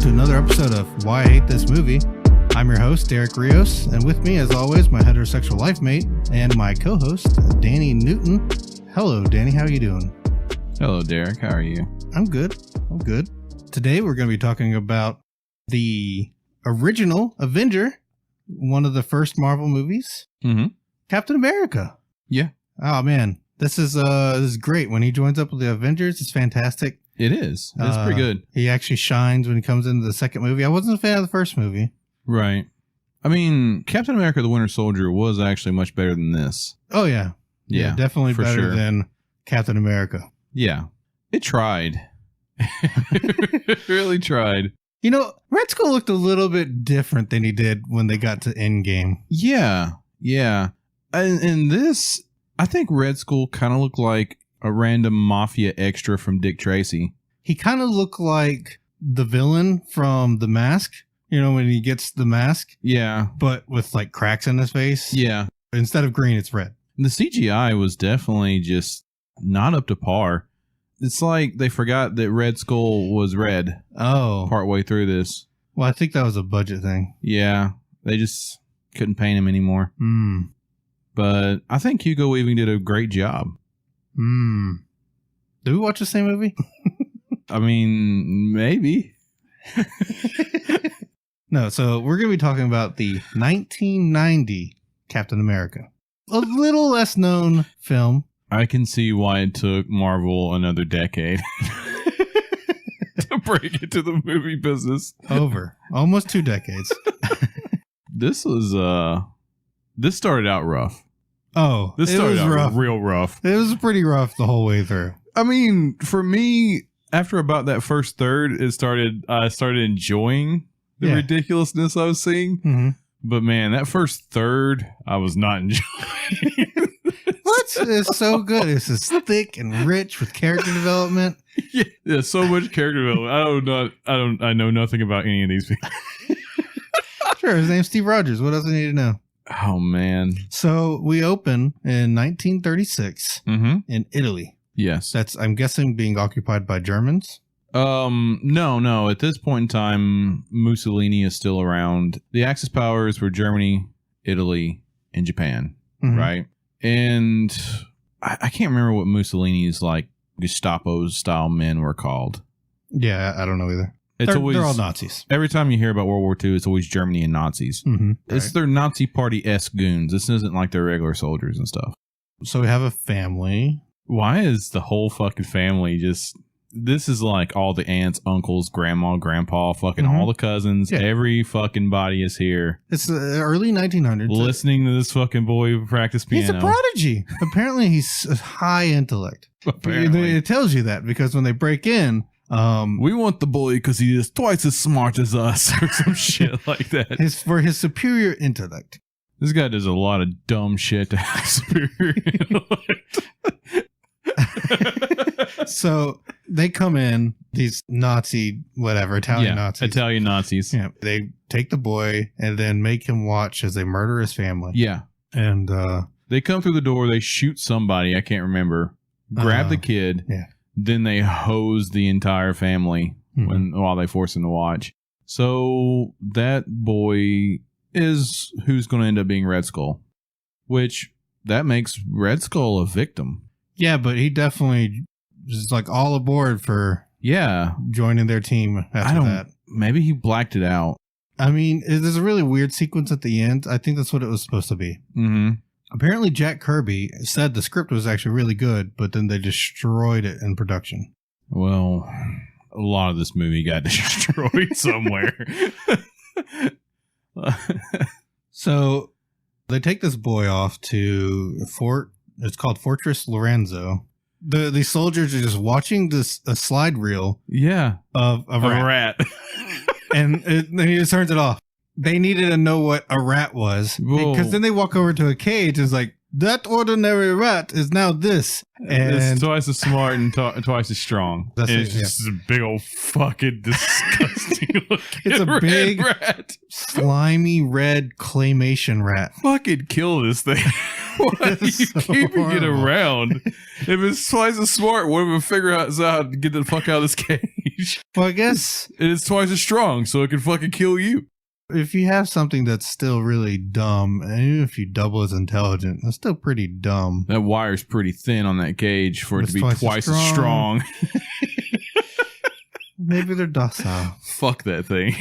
to another episode of Why I Hate This Movie. I'm your host, Derek Rios, and with me, as always, my heterosexual life mate and my co-host, Danny Newton. Hello, Danny. How are you doing? Hello, Derek. How are you? I'm good. Today, we're going to be talking about the original Avenger, one of the first Marvel movies, Captain America. Yeah. Oh, man. This is great. When he joins up with the Avengers, it's fantastic. It is. It's pretty good. He actually shines when he comes into the second movie. I wasn't a fan of the first movie. Right. I mean, Captain America the Winter Soldier was actually much better than this. Oh, yeah. Yeah, definitely better than Captain America. Yeah. It tried. It really tried. You know, Red Skull looked a little bit different than he did when they got to Endgame. Yeah. And this, I think Red Skull kind of looked like a random mafia extra from Dick Tracy. He kind of looked like the villain from The Mask. You know, when he gets the mask? Yeah. But with like cracks in his face? Yeah. Instead of green, it's red. The CGI was definitely just not up to par. It's like they forgot that Red Skull was red. Oh. Partway through this. Well, I think that was a budget thing. Yeah. They just couldn't paint him anymore. But I think Hugo Weaving did a great job. Did we watch the same movie? I mean, maybe. No, so we're going to be talking about the 1990 Captain America. A little less known film. I can see why it took Marvel another decade to break into the movie business. Over. Almost 2 decades. This started out rough. Oh, this started out rough. Real rough. It was pretty rough the whole way through. I mean, for me, after about that first third, I started enjoying the ridiculousness I was seeing. But man, that first third, I was not enjoying. What? It's so good. It's just thick and rich with character development. Yeah, so much character development. I know nothing about any of these people. Sure, his name's Steve Rogers. What else do I need to know? Oh man. So we open in 1936 in Italy. Yes. That's, I'm guessing, being occupied by Germans. No. At this point in time, Mussolini is still around. The Axis powers were Germany, Italy, and Japan, right? And I can't remember what Mussolini's like Gestapo style men were called. Yeah, I don't know either. They're all Nazis. Every time you hear about World War II, it's always Germany and Nazis. It's their Nazi party-esque goons. This isn't like their regular soldiers and stuff. So we have a family. Why is the whole fucking family just... This is like all the aunts, uncles, grandma, grandpa, fucking all the cousins. Yeah. Every fucking body is here. It's the early 1900s. Listening to this fucking boy practice piano. He's a prodigy. Apparently he's a high intellect. Apparently. It tells you that because when they break in... we want the boy because he is twice as smart as us or some shit like that. For his superior intellect. This guy does a lot of dumb shit to have superior intellect. So they come in, these Nazi, whatever, Italian Nazis. Italian Nazis. Yeah. They take the boy and then make him watch as they murder his family. Yeah. And they come through the door, they shoot somebody, I can't remember, grab the kid, then they hose the entire family while they force him to watch. So that boy is who's going to end up being Red Skull, which that makes Red Skull a victim. Yeah, but he definitely is like all aboard for joining their team after that. Maybe he blacked it out. I mean, there's a really weird sequence at the end. I think that's what it was supposed to be. Apparently, Jack Kirby said the script was actually really good, but then they destroyed it in production. Well, a lot of this movie got destroyed somewhere. So they take this boy off to it's called Fortress Lorenzo. The soldiers are just watching a slide reel of a rat. And then he just turns it off. They needed to know what a rat was. Because then they walk over to a cage and it's like, that ordinary rat is now this. And it's twice as smart and twice as strong. It's just a big old fucking disgusting looking It's a big rat. Slimy red claymation rat. Fucking kill this thing. Why are you keeping it around? If it's twice as smart, what if we figure out how to get the fuck out of this cage? range. Well, I guess it's twice as strong, so it can fucking kill you. If you have something that's still really dumb, and even if you double as intelligent, that's still pretty dumb. That wire's pretty thin on that gauge for it to be twice as strong. Maybe they're docile. Fuck that thing.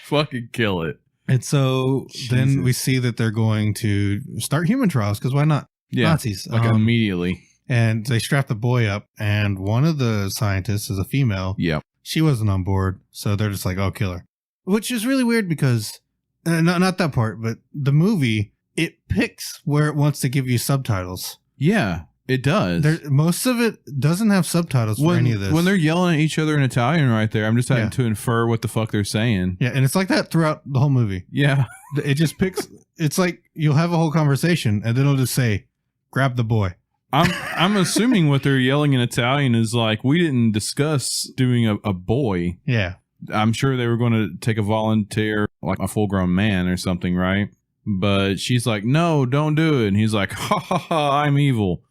Fucking kill it. And so then we see that they're going to start human trials, because why not? Yeah, Nazis. Like immediately. And they strap the boy up, and one of the scientists is a female. Yeah. She wasn't on board, so they're just like, oh, kill her. Which is really weird because, not that part, but the movie, it picks where it wants to give you subtitles. Yeah, it does. Most of it doesn't have subtitles for any of this. When they're yelling at each other in Italian right there, I'm just having to infer what the fuck they're saying. Yeah, and it's like that throughout the whole movie. Yeah. It just picks, it's like you'll have a whole conversation, and then it'll just say, grab the boy. I'm assuming what they're yelling in Italian is like, we didn't discuss doing a boy. Yeah. I'm sure they were going to take a volunteer, like a full-grown man or something, right? But she's like, no, don't do it. And he's like, ha, ha, ha, I'm evil.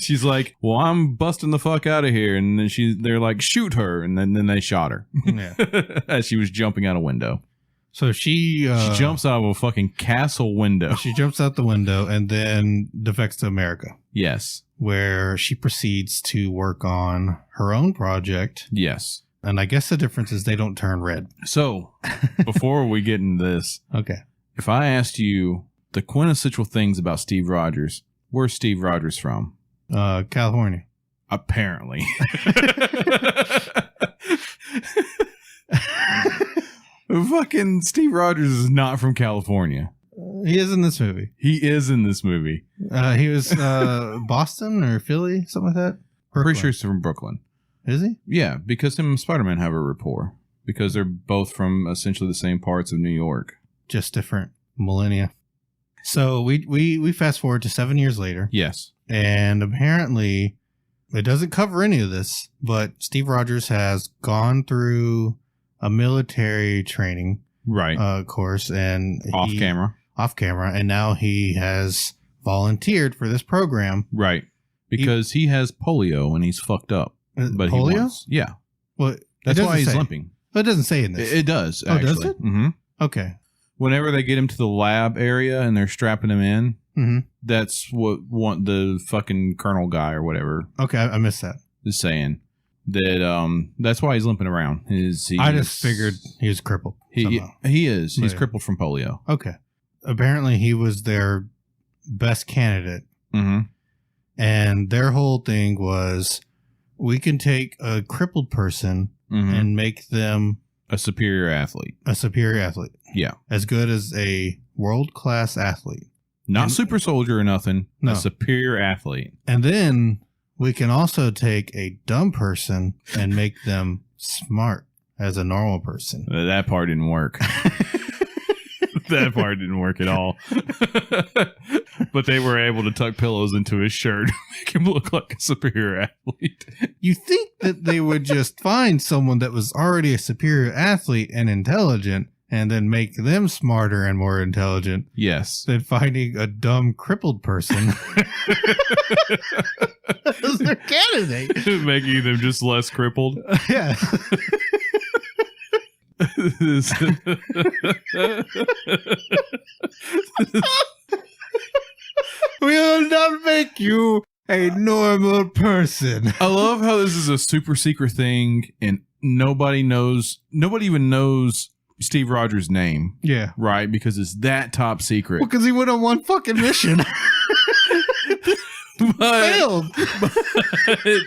She's like, well, I'm busting the fuck out of here. And then they're like, shoot her. And then they shot her. Yeah. As she was jumping out a window. So she jumps out of a fucking castle window. She jumps out the window and then defects to America. Yes. Where she proceeds to work on her own project. Yes. And I guess the difference is they don't turn red. So, before we get into this, okay, if I asked you the quintessential things about Steve Rogers, where's Steve Rogers from? California. Apparently. Fucking Steve Rogers is not from California. He is in this movie. He is in this movie. He was Boston or Philly, something like that. Pretty sure he's from Brooklyn. Is he? Yeah, because him and Spider-Man have a rapport. Because they're both from essentially the same parts of New York. Just different millennia. So we fast forward to 7 years later. Yes. And apparently, it doesn't cover any of this, but Steve Rogers has gone through a military training course. And off camera. And now he has volunteered for this program. Right. Because he has polio and he's fucked up. But polio? Yeah. Well, that's why he's limping. But it doesn't say in this. It does, actually. Oh, does it? Mm-hmm. Okay. Whenever they get him to the lab area and they're strapping him in, that's what the fucking colonel guy or whatever. Okay, I missed that. Is saying that that's why he's limping around. I just figured he was crippled. He is. He's crippled from polio. Okay. Apparently, he was their best candidate. Mm-hmm. And their whole thing was, we can take a crippled person and make them a superior athlete. Yeah. As good as a world-class athlete. Not super soldier or nothing. No. A superior athlete. And then we can also take a dumb person and make them smart as a normal person. That part didn't work. That part didn't work at all. But they were able to tuck pillows into his shirt to make him look like a superior athlete. You think that they would just find someone that was already a superior athlete and intelligent and then make them smarter and more intelligent. Yes. Than finding a dumb crippled person as their candidate. Making them just less crippled. Yeah. We'll not make you a normal person. I love how this is a super secret thing and nobody even knows Steve Rogers' name. Yeah. Right? Because it's that top secret. Well, because he went on one fucking mission. Failed. But,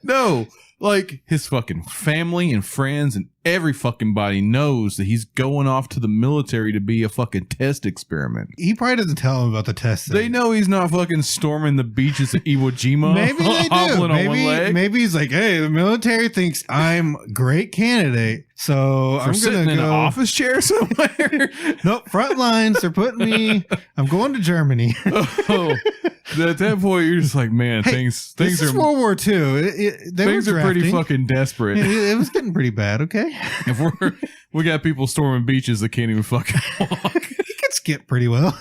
no. Like, his fucking family and friends and every fucking body knows that he's going off to the military to be a fucking test experiment. He probably doesn't tell them about the test thing. They know he's not fucking storming the beaches of Iwo Jima. Maybe they do. Maybe he's like, hey, the military thinks I'm a great candidate, so I'm going to go in an office chair somewhere. Nope, front lines. They're putting me. I'm going to Germany. Oh, at that point, you're just like, man, things this is World War II. Things are pretty fucking desperate. It was getting pretty bad. Okay. If we got people storming beaches that can't even fucking walk. He can skip pretty well.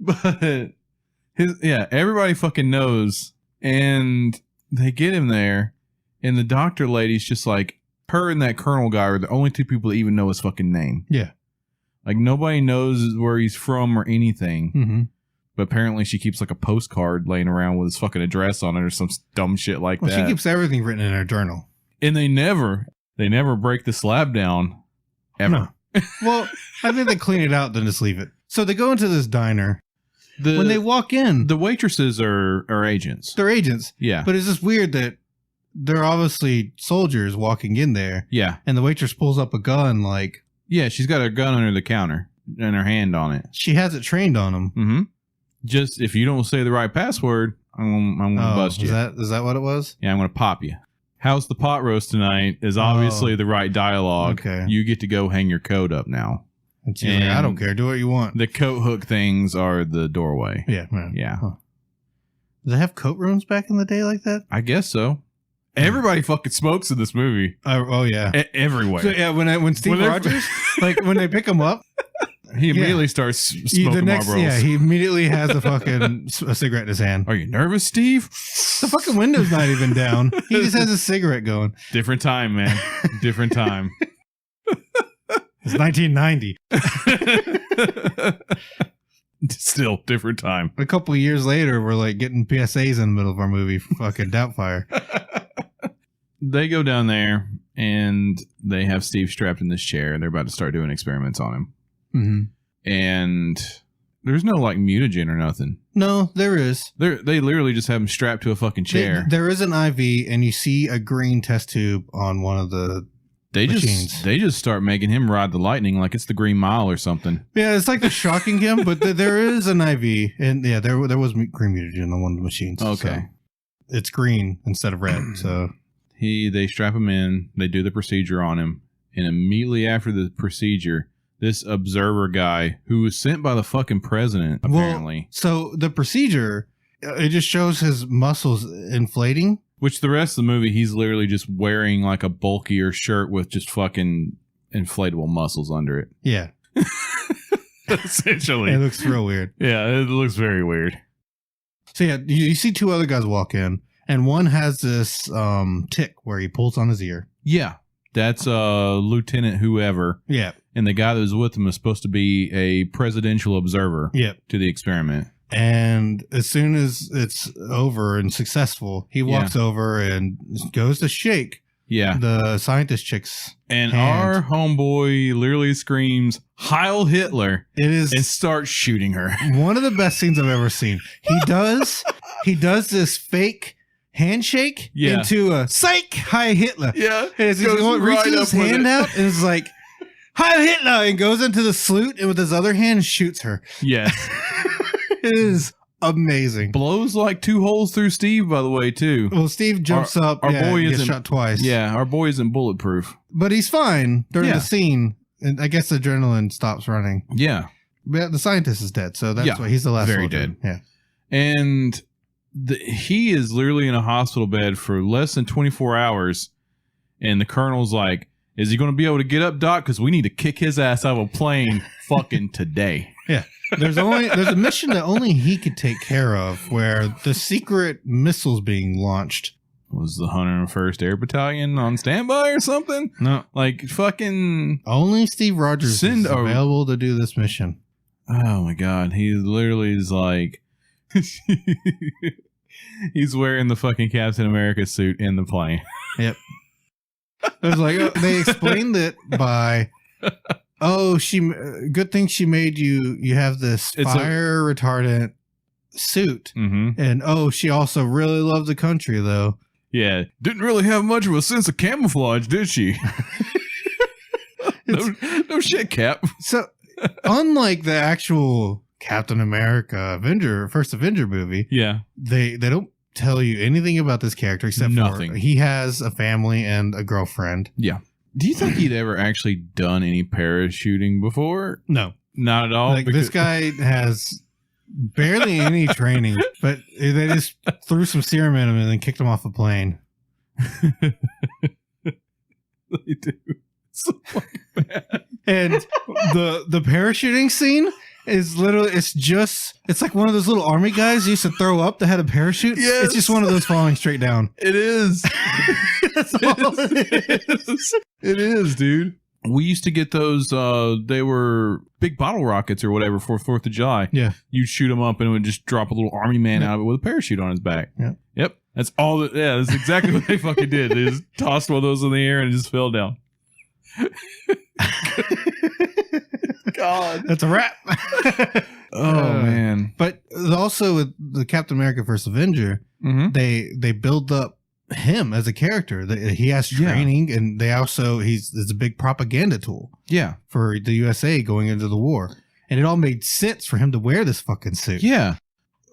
But everybody fucking knows, and they get him there, and the doctor lady's just like, her and that colonel guy are the only two people that even know his fucking name. Yeah. Like, nobody knows where he's from or anything. Mm-hmm. But apparently she keeps like a postcard laying around with his fucking address on it or some dumb shit like that. She keeps everything written in her journal. And they never break the slab down ever. No. Well, I think they clean it out, then just leave it. So they go into this diner. When they walk in, the waitresses are agents. They're agents. Yeah. But it's just weird that they're obviously soldiers walking in there. Yeah. And the waitress pulls up a gun like... Yeah, she's got her gun under the counter and her hand on it. She has it trained on them. Mm-hmm. Just, if you don't say the right password, I'm going to bust you. Is that what it was? Yeah, I'm going to pop you. How's the pot roast tonight is obviously the right dialogue. Okay. You get to go hang your coat up now. And she's like, I don't care. Do what you want. The coat hook things are the doorway. Yeah. Man. Yeah. Huh. Did they have coat rooms back in the day like that? I guess so. Everybody fucking smokes in this movie. Oh, yeah. Everywhere. So, yeah, when Steve Rogers, like when they pick him up, he immediately starts smoking Marlboros. Yeah, he immediately has a cigarette in his hand. Are you nervous, Steve? The fucking window's not even down. He just has a cigarette going. Different time, man. Different time. It's 1990. Still different time. A couple of years later, we're like getting PSAs in the middle of our movie for fucking Doubtfire. They go down there and they have Steve strapped in this chair and they're about to start doing experiments on him. Mm-hmm. And there's no like mutagen or nothing. No, there is. They literally just have him strapped to a fucking chair. There is an IV and you see a green test tube on one of the machines. They just start making him ride the lightning like it's the Green Mile or something. Yeah, it's like they're shocking him, but there is an IV. And yeah, there was green mutagen on one of the machines. Okay. So it's green instead of red, so... They strap him in, they do the procedure on him, and immediately after the procedure, this observer guy who was sent by the fucking president, apparently. Well, so the procedure, it just shows his muscles inflating. Which the rest of the movie, he's literally just wearing like a bulkier shirt with just fucking inflatable muscles under it. Yeah. Essentially. It looks real weird. Yeah, it looks very weird. So yeah, you see two other guys walk in. And one has this tick where he pulls on his ear. Yeah. That's Lieutenant whoever. Yeah. And the guy that was with him is supposed to be a presidential observer to the experiment. And as soon as it's over and successful, he walks over and goes to shake the scientist chick's and hand. Our homeboy literally screams, Heil Hitler. It is, and starts shooting her. One of the best scenes I've ever seen. He does this fake handshake into a psych Heil Hitler. Yeah. And he reaches his hand out and is like, Heil Hitler, and goes into the salute and with his other hand shoots her. Yes. It is amazing. Blows like 2 holes through Steve, by the way, too. Well, Steve jumps up. Our boy gets isn't shot twice. Yeah, our boy isn't bulletproof. But he's fine during the scene. And I guess the adrenaline stops running. Yeah. But the scientist is dead, so that's why he's the last very soldier. dead. Yeah. And he is literally in a hospital bed for less than 24 hours. And the colonel's like, is he going to be able to get up, Doc? Because we need to kick his ass out of a plane fucking today. Yeah. There's a mission that only he could take care of where the secret missile's being launched. Was the 101st Air Battalion on standby or something? No. Like fucking... Only Steve Rogers is available to do this mission. Oh my God. He literally is like... He's wearing the fucking Captain America suit in the plane. Yep. It was like, they explained it by... Oh, good thing she made you have this fire retardant suit. Mm-hmm. And she also really loved the country, though. Yeah. Didn't really have much of a sense of camouflage, did she? no shit, Cap. So, unlike the actual Captain America first Avenger movie, they don't tell you anything about this character except for he has a family and a girlfriend. Yeah. Do you think he'd ever actually done any parachuting before? No. Not at all? Like, this guy has barely any training, but they just threw some serum in him and then kicked him off a plane. They do. So fucking bad. And the parachuting scene is literally, it's like one of those little army guys you used to throw up that had a parachute. Yes. It's just one of those falling straight down. It is. That's all it is. It is, dude. We used to get those, they were big bottle rockets or whatever for 4th of July. Yeah. You'd shoot them up and it would just drop a little army man out of it with a parachute on his back. Yeah. Yep. That's all that, yeah, that's exactly what they fucking did. They just tossed one of those in the air and it just fell down. God. That's a wrap. Man. But also with the Captain America First Avenger, they build up him as a character. He has training, and they also it's a big propaganda tool. Yeah. For the USA going into the war. And it all made sense for him to wear this fucking suit. Yeah.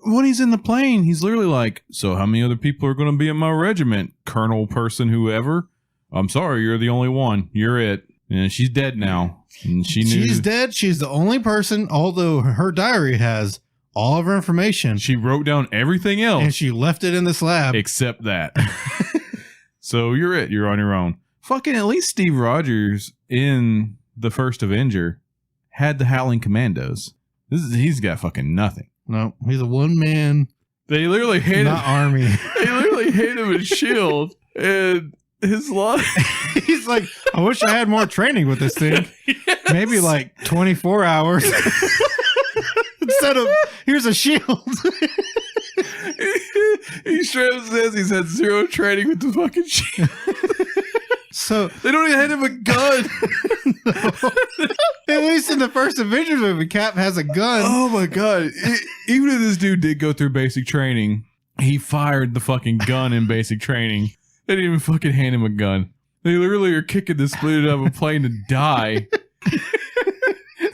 When he's in the plane, he's literally like, so how many other people are going to be in my regiment? Colonel person, whoever. I'm sorry, you're the only one. You're it. And she's dead now. And she's dead. She's the only person, although her diary has all of her information. She wrote down everything else. And she left it in this lab. Except that. So you're it. You're on your own. Fucking at least Steve Rogers in the first Avenger had the Howling Commandos. He's got fucking nothing. No, he's a one man. They literally hate not army. They literally hate him in S.H.I.E.L.D. And his life. He's like, I wish I had more training with this thing. Yes. Maybe like 24 hours. Instead of, here's a shield. He straight up says he's had 0 training with the fucking shield. So they don't even hand him a gun. No. At least in the first Avengers movie, Cap has a gun. Oh my god! Even if this dude did go through basic training, he fired the fucking gun in basic training. They didn't even fucking hand him a gun. They literally are kicking the split out of a plane to die.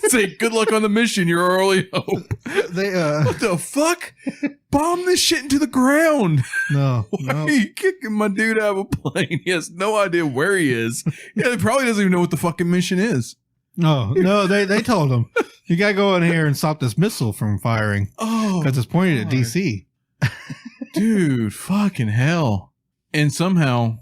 Say good luck on the mission. Your early hope. What the fuck? Bomb this shit into the ground. No. Why are you kicking my dude out of a plane? He has no idea where he is. Yeah, he probably doesn't even know what the fucking mission is. No, they told him, you gotta go in here and stop this missile from firing. Oh, because it's pointed at DC. Dude, fucking hell. And somehow,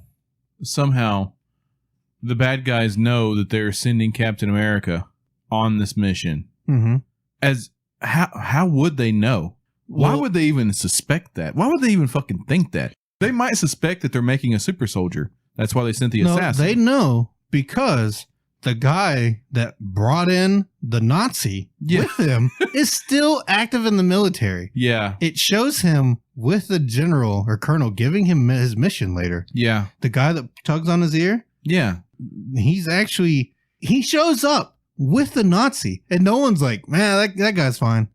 the bad guys know that they're sending Captain America on this mission. Mm-hmm. As how would they know? Why would they even suspect that? Why would they even fucking think that? They might suspect that they're making a super soldier. That's why they sent the assassin. They know because the guy that brought in the Nazi with him is still active in the military. Yeah. It shows him with the general or colonel giving him his mission later. Yeah. The guy that tugs on his ear. Yeah. He shows up with the Nazi, and no one's like, man, that guy's fine.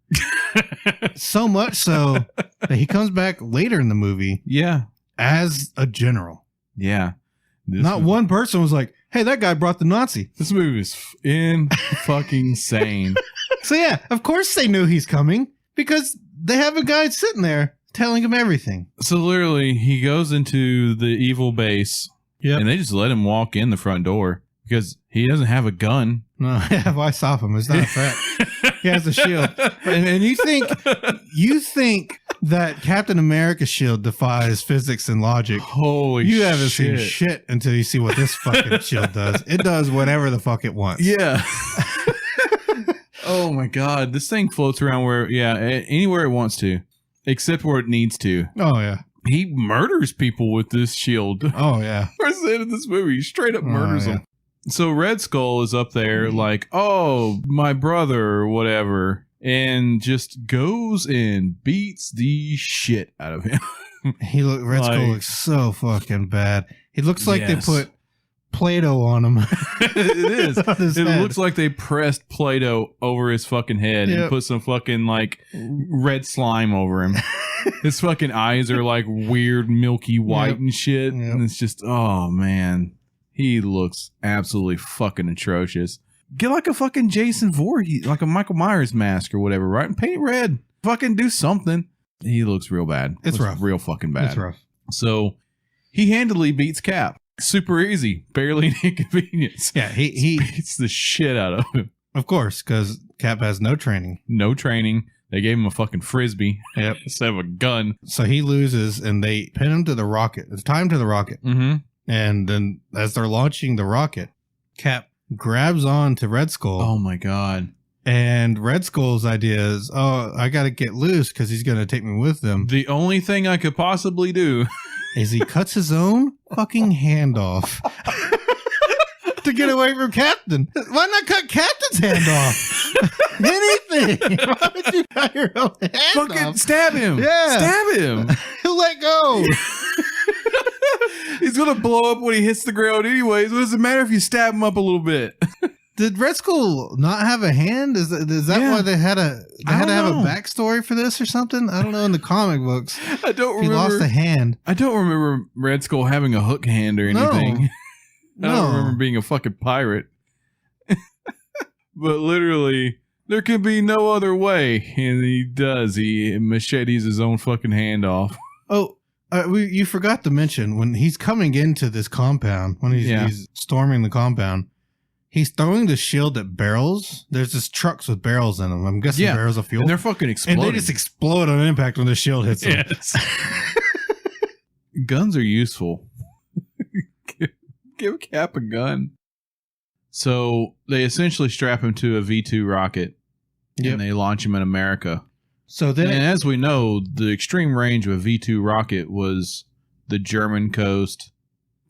So much so that he comes back later in the movie. Yeah. As a general. Yeah. Not one person was like, hey, that guy brought the Nazi. This movie is fucking sane. So yeah, of course they knew he's coming because they have a guy sitting there telling him everything. So literally, he goes into the evil base, and they just let him walk in the front door because he doesn't have a gun. No, why stop him? It's not a threat. He has a shield, and you think that Captain America's shield defies physics and logic. Holy shit. You haven't seen shit until you see what this fucking shield does. It does whatever the fuck it wants. Yeah. Oh my god, this thing floats around anywhere it wants to, except where it needs to. Oh yeah. He murders people with this shield. Oh yeah. Towards the end of this movie, he straight up murders them. So Red Skull is up there like, oh, my brother or whatever, and just goes and beats the shit out of him. Red Skull looks so fucking bad. He looks like they put Play-Doh on him. It is. It looks like they pressed Play-Doh over his fucking head and put some fucking like red slime over him. His fucking eyes are like weird milky white and shit. And it's just, oh man. He looks absolutely fucking atrocious. Get like a fucking Jason Voorhees, like a Michael Myers mask or whatever, right? And paint it red. Fucking do something. He looks real bad. It's rough. Real fucking bad. It's rough. So he handily beats Cap. Super easy. Barely an inconvenience. Yeah, he beats the shit out of him. Of course, because Cap has no training. No training. They gave him a fucking frisbee. Yep. Instead of a gun. So he loses and they pin him to the rocket. It's time to the rocket. Mm-hmm. And then as they're launching the rocket, Cap grabs on to Red Skull. Oh my god. And Red Skull's idea is, oh, I got to get loose because he's going to take me with him. The only thing I could possibly do is he cuts his own fucking hand off to get away from Captain. Why not cut Captain's hand off? Anything. Why would you cut your own hand fucking off? Stab him. Yeah. Stab him. He'll let go. He's going to blow up when he hits the ground anyways. What does it matter if you stab him up a little bit? Did Red Skull not have a hand? Is that why they had to have a backstory for this or something? I don't know. In the comic books, I don't remember. He lost a hand. I don't remember Red Skull having a hook hand or anything. I don't remember being a fucking pirate. But literally, there could be no other way, and he does. He machetes his own fucking hand off. Oh, you forgot to mention when he's coming into this compound, when he's storming the compound. He's throwing the shield at barrels. There's just trucks with barrels in them. I'm guessing barrels of fuel. And they're fucking exploding. And they just explode on impact when the shield hits them. Yes. Guns are useful. Give Cap a gun. So they essentially strap him to a V2 rocket. And they launch him in America. So then, and as we know, the extreme range of a V2 rocket was the German coast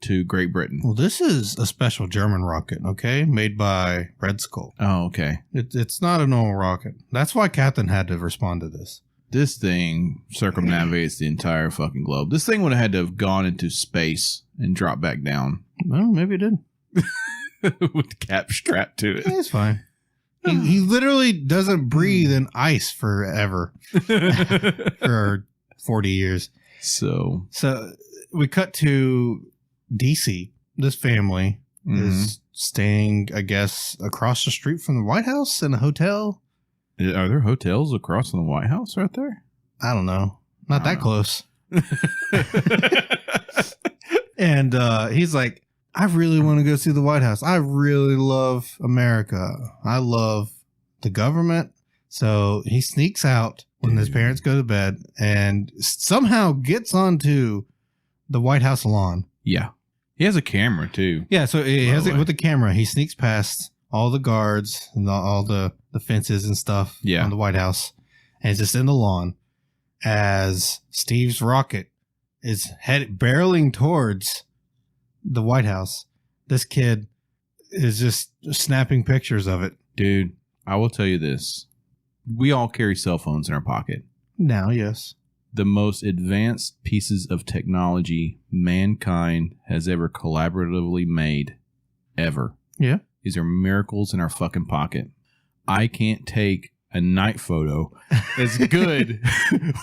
to Great Britain. Well, this is a special German rocket, okay? Made by Red Skull. Oh, okay. It's not a normal rocket. That's why Captain had to respond to this. This thing circumnavigates the entire fucking globe. This thing would have had to have gone into space and dropped back down. Well, maybe it did. With Cap strapped to it. Yeah, it's fine. He literally doesn't breathe in ice forever. For 40 years. So we cut to DC. This family is staying, I guess, across the street from the White House in a hotel. Are there hotels across from the White House right there? I don't know. Not that close. And he's like, I really want to go see the White House. I really love America. I love the government. So he sneaks out when his parents go to bed and somehow gets onto the White House lawn. Yeah. He has a camera too. Yeah, so he has it with the camera. He sneaks past all the guards and all the fences and stuff on the White House. And is just in the lawn as Steve's rocket is barreling towards the White House. This kid is just snapping pictures of it. Dude, I will tell you this. We all carry cell phones in our pocket. Now, yes. The most advanced pieces of technology mankind has ever collaboratively made. Ever. Yeah. These are miracles in our fucking pocket. I can't take a night photo as good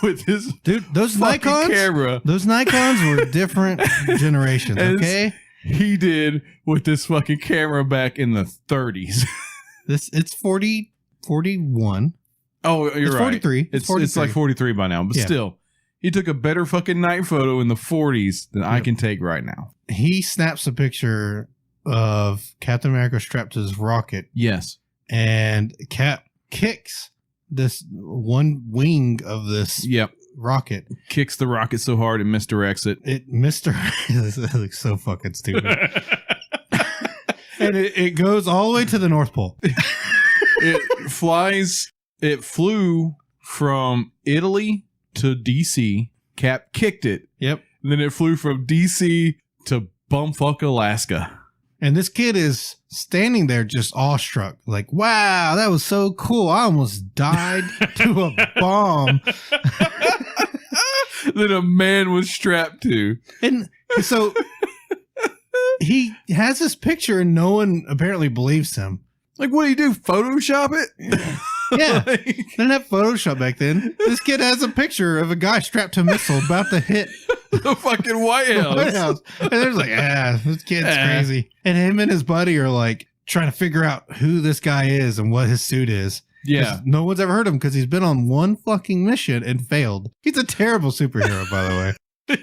with this those Nikons camera. Those Nikons were different generations, okay? He did with this fucking camera back in the 30s. It's 41. Oh, you're right. 43. It's like 43 by now, but still, he took a better fucking night photo in the 40s than I can take right now. He snaps a picture of Captain America strapped to his rocket. Yes. And Cap kicks this one wing of this rocket. Kicks the rocket so hard it misdirects it. It misdirects. It looks so fucking stupid. And it goes all the way to the North Pole. It flew from Italy to DC. Cap kicked it. Yep. And then it flew from DC to bumfuck Alaska. And this kid is standing there just awestruck. Like, wow, that was so cool. I almost died to a bomb. That a man was strapped to. And so he has this picture and no one apparently believes him. Like, what do you do? Photoshop it? Yeah. They didn't have Photoshop back then. This kid has a picture of a guy strapped to a missile about to hit the fucking White House. And they're like, this kid's crazy. And him and his buddy are like trying to figure out who this guy is and what his suit is. Yeah. No one's ever heard of him because he's been on one fucking mission and failed. He's a terrible superhero, by the way.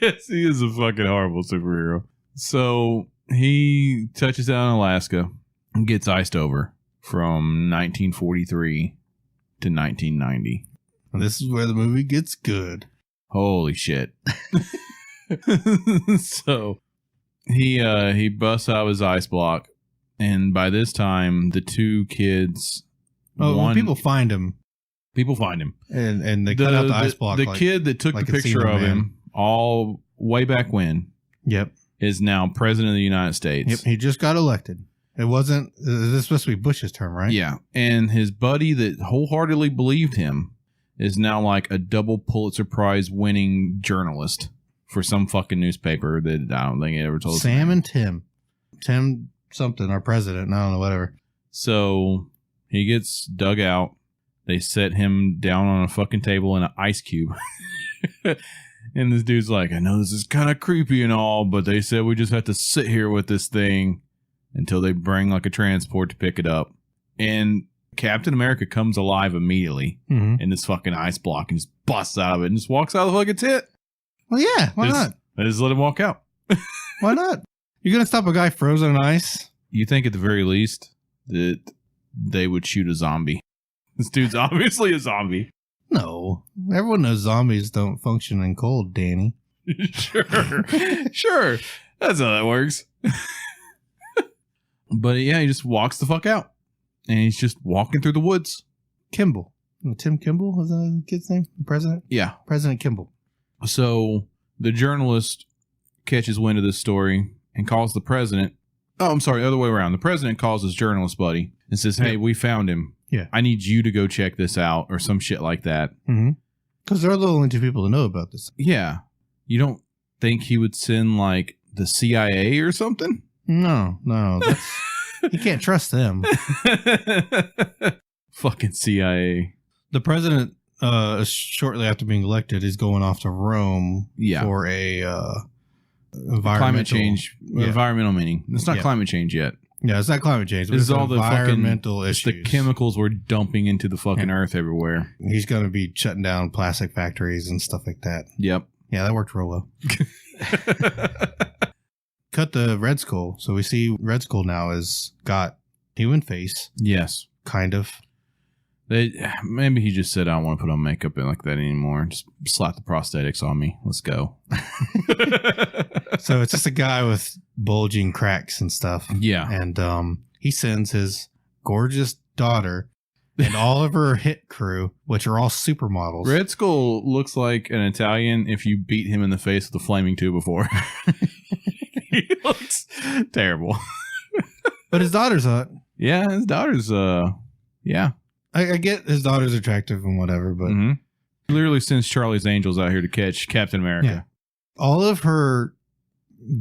Yes, he is a fucking horrible superhero. So he touches down in Alaska and gets iced over from 1943 to 1990. And this is where the movie gets good. Holy shit. So he busts out his ice block, and by this time the two kids when people find him. People find him. And they cut out the ice block. The kid that took the picture of him all way back when. Yep. Is now president of the United States. Yep. He just got elected. It wasn't. This is supposed to be Bush's term, right? Yeah. And his buddy that wholeheartedly believed him is now like a double Pulitzer Prize winning journalist for some fucking newspaper that I don't think it ever told us. Sam and Tim. Tim something, our president. I don't know, whatever. So he gets dug out. They set him down on a fucking table in an ice cube. And this dude's like, I know this is kind of creepy and all, but they said we just have to sit here with this thing until they bring like a transport to pick it up. And Captain America comes alive immediately in this fucking ice block and just busts out of it and just walks out of the fucking tent. Well, yeah, why not? They just let him walk out. Why not? You're going to stop a guy frozen in ice? You think at the very least that they would shoot a zombie. This dude's obviously a zombie. No. Everyone knows zombies don't function in cold, Danny. Sure. Sure. That's how that works. But yeah, he just walks the fuck out. And he's just walking through the woods. Kimball. Tim Kimball was that the kid's name? The president? Yeah. President Kimball. So the journalist catches wind of this story and calls the president. Oh, I'm sorry, the other way around. The president calls his journalist buddy and says, hey, we found him. Yeah. I need you to go check this out or some shit like that. Because they're the only two people to know about this. Yeah. You don't think he would send like the CIA or something? No. That's, you can't trust them. Fucking CIA. The president, shortly after being elected, is going off to Rome for a climate change, environmental meeting. It's not climate change yet. Yeah, it's not climate change. This is all the environmental fucking issues. The chemicals we're dumping into the fucking earth everywhere. He's going to be shutting down plastic factories and stuff like that. Yep. Yeah, that worked real well. Cut the Red Skull. So we see Red Skull now has got human face. Yes. Kind of. Maybe he just said, I don't want to put on makeup like that anymore. Just slap the prosthetics on me. Let's go. So it's just a guy with bulging cracks and stuff. Yeah. And he sends his gorgeous daughter and all of her hit crew, which are all supermodels. Red Skull looks like an Italian if you beat him in the face with a flaming 2x4. He looks terrible. But his daughter's hot. Yeah, his daughter's, yeah. I get his daughter's attractive and whatever, but... Literally sends Charlie's Angels out here to catch Captain America. Yeah. All of her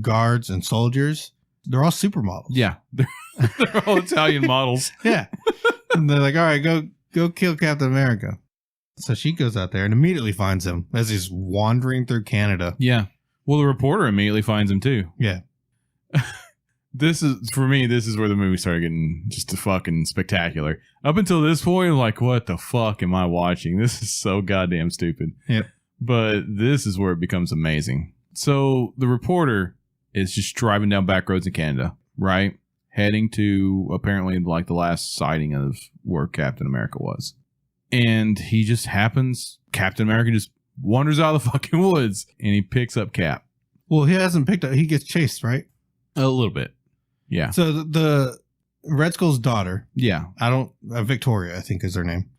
guards and soldiers, they're all supermodels. Yeah. They're all Italian models. Yeah. And they're like, all right, go kill Captain America. So she goes out there and immediately finds him as he's wandering through Canada. Yeah. Well, the reporter immediately finds him too. Yeah. This is, for me, this is where the movie started getting just fucking spectacular. Up until this point, I'm like, what the fuck am I watching? This is so goddamn stupid. Yep. But this is where it becomes amazing. So the reporter is just driving down back roads in Canada, right? Heading to apparently like the last sighting of where Captain America was. And he just happens, Captain America just wanders out of the fucking woods and he picks up Cap. Well, he hasn't picked up, he gets chased, right? A little bit. Yeah. So the Red Skull's daughter. Yeah. Victoria, I think is her name.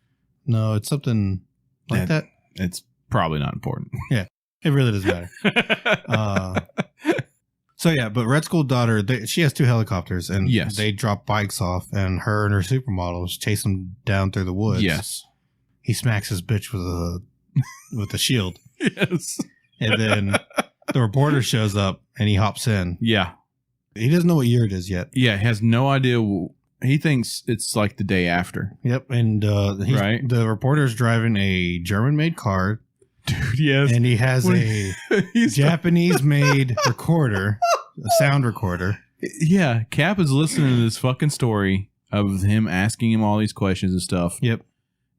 No, it's something like that. It's probably not important. Yeah. It really doesn't matter. So yeah, but Red Skull's daughter, she has two helicopters and they drop bikes off and her supermodels chase him down through the woods. Yes. He smacks his bitch with a shield. Yes. And then the reporter shows up and he hops in. Yeah. He doesn't know what year it is yet. Yeah, he has no idea. He thinks it's like the day after. Yep, and the reporter's driving a German-made car. Dude, yes. And he has a Japanese-made recorder, a sound recorder. Yeah, Cap is listening to this fucking story of him asking him all these questions and stuff. Yep.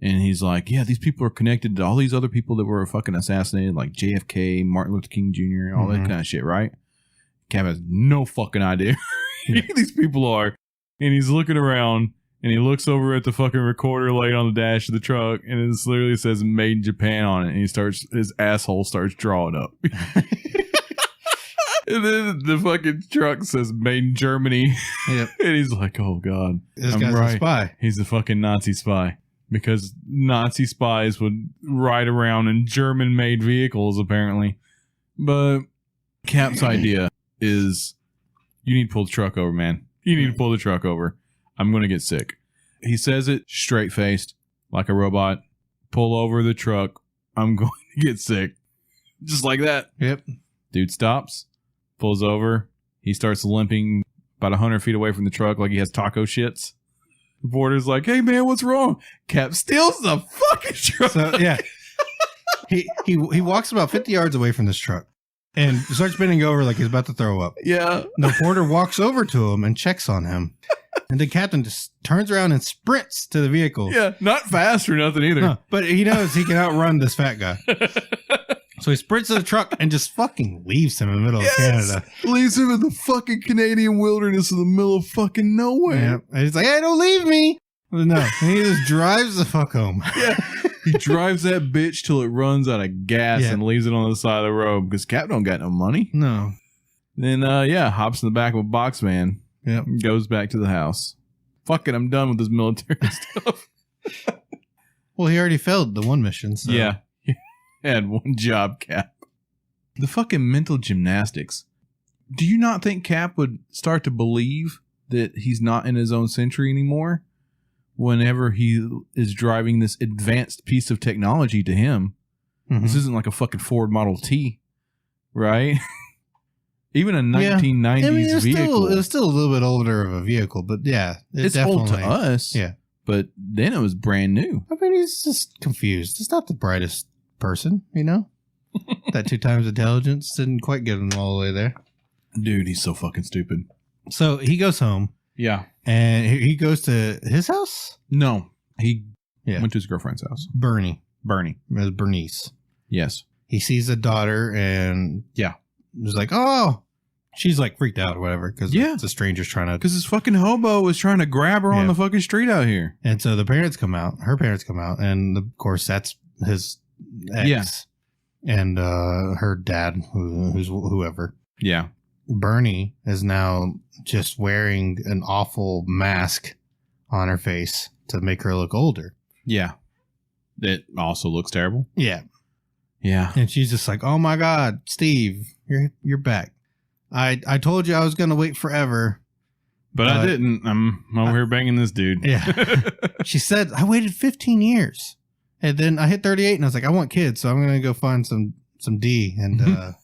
And he's like, yeah, these people are connected to all these other people that were fucking assassinated, like JFK, Martin Luther King Jr., all that kind of shit, right? Cap has no fucking idea who these people are. And he's looking around and he looks over at the fucking recorder laying on the dash of the truck and it literally says made in Japan on it. And his asshole starts drawing up. And then the fucking truck says made in Germany. Yep. And he's like, oh, God. This guy's a spy. He's a fucking Nazi spy. Because Nazi spies would ride around in German-made vehicles, apparently. But Cap's idea is, you need to pull the truck over, man. You need to pull the truck over. I'm going to get sick. He says it straight-faced, like a robot. Pull over the truck. I'm going to get sick. Just like that. Yep. Dude stops, pulls over. He starts limping about 100 feet away from the truck like he has taco shits. The porter's like, hey, man, what's wrong? Cap steals the fucking truck. So, yeah. he walks about 50 yards away from this truck and starts bending over like he's about to throw up. Yeah. The porter walks over to him and checks on him. And the captain just turns around and sprints to the vehicle. Yeah, not fast or nothing either. No, but he knows he can outrun this fat guy. So he sprints to the truck and just fucking leaves him in the middle of Canada. Leaves him in the fucking Canadian wilderness in the middle of fucking nowhere. Yeah. And he's like, hey, don't leave me. No. And he just drives the fuck home. Yeah. He drives that bitch till it runs out of gas and leaves it on the side of the road because Cap don't got no money. No. Then, hops in the back of a box van. Yep. Goes back to the house. Fuck it, I'm done with this military stuff. Well, he already failed the one mission. So. Yeah. Had one job, Cap. The fucking mental gymnastics. Do you not think Cap would start to believe that he's not in his own century anymore whenever he is driving this advanced piece of technology to him? Mm-hmm. This isn't like a fucking Ford Model T, right? Even a 1990s vehicle. It was still a little bit older of a vehicle, but yeah. It's old to us. Yeah. But then it was brand new. I mean, he's just confused. It's not the brightest person, you know? That 2 times intelligence didn't quite get him all the way there. Dude, he's so fucking stupid. So he goes home. Yeah. And he goes to his house? No. He went to his girlfriend's house. Bernie. Bernice. Yes. He sees a daughter and was like, oh, she's like freaked out or whatever because it's a stranger's trying to. Because this fucking hobo was trying to grab her on the fucking street out here. And so her parents come out, and of course that's his ex. Yeah. And her dad, who's whoever. Yeah. Bernie is now just wearing an awful mask on her face to make her look older. Yeah. It also looks terrible. Yeah. Yeah. And she's just like, oh my God, Steve, you're back. I told you I was going to wait forever. But I didn't. I'm over here banging this dude. Yeah. She said, I waited 15 years. And then I hit 38 and I was like, I want kids. So I'm going to go find some D. And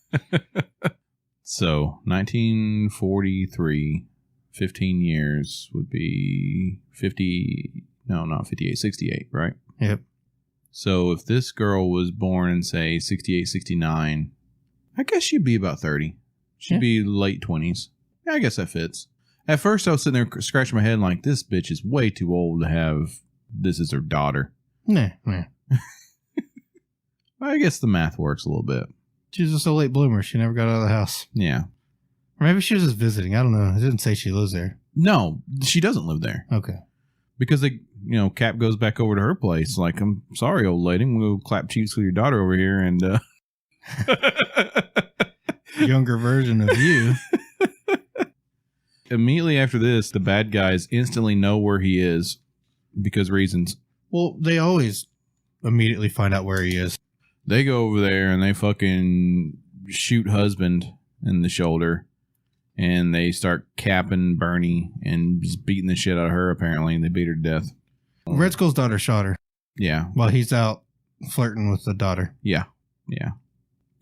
so 1943, 15 years would be 50. No, not 58, 68, right? Yep. So if this girl was born in, say, 68, 69, I guess she'd be about 30. She'd be late 20s. Yeah, I guess that fits. At first, I was sitting there scratching my head like, this bitch is way too old to have this as her daughter. Nah. I guess the math works a little bit. She was just a late bloomer. She never got out of the house. Yeah. Or maybe she was just visiting. I don't know. It didn't say she lives there. No, she doesn't live there. Okay. Because Cap goes back over to her place. Like, I'm sorry, old lady. We'll clap cheeks with your daughter over here and younger version of you. Immediately after this, the bad guys instantly know where he is because reasons. Well, they always immediately find out where he is. They go over there and they fucking shoot husband in the shoulder. And they start capping Bernie and just beating the shit out of her, apparently. And they beat her to death. Red Skull's daughter shot her. Yeah. While he's out flirting with the daughter. Yeah. Yeah.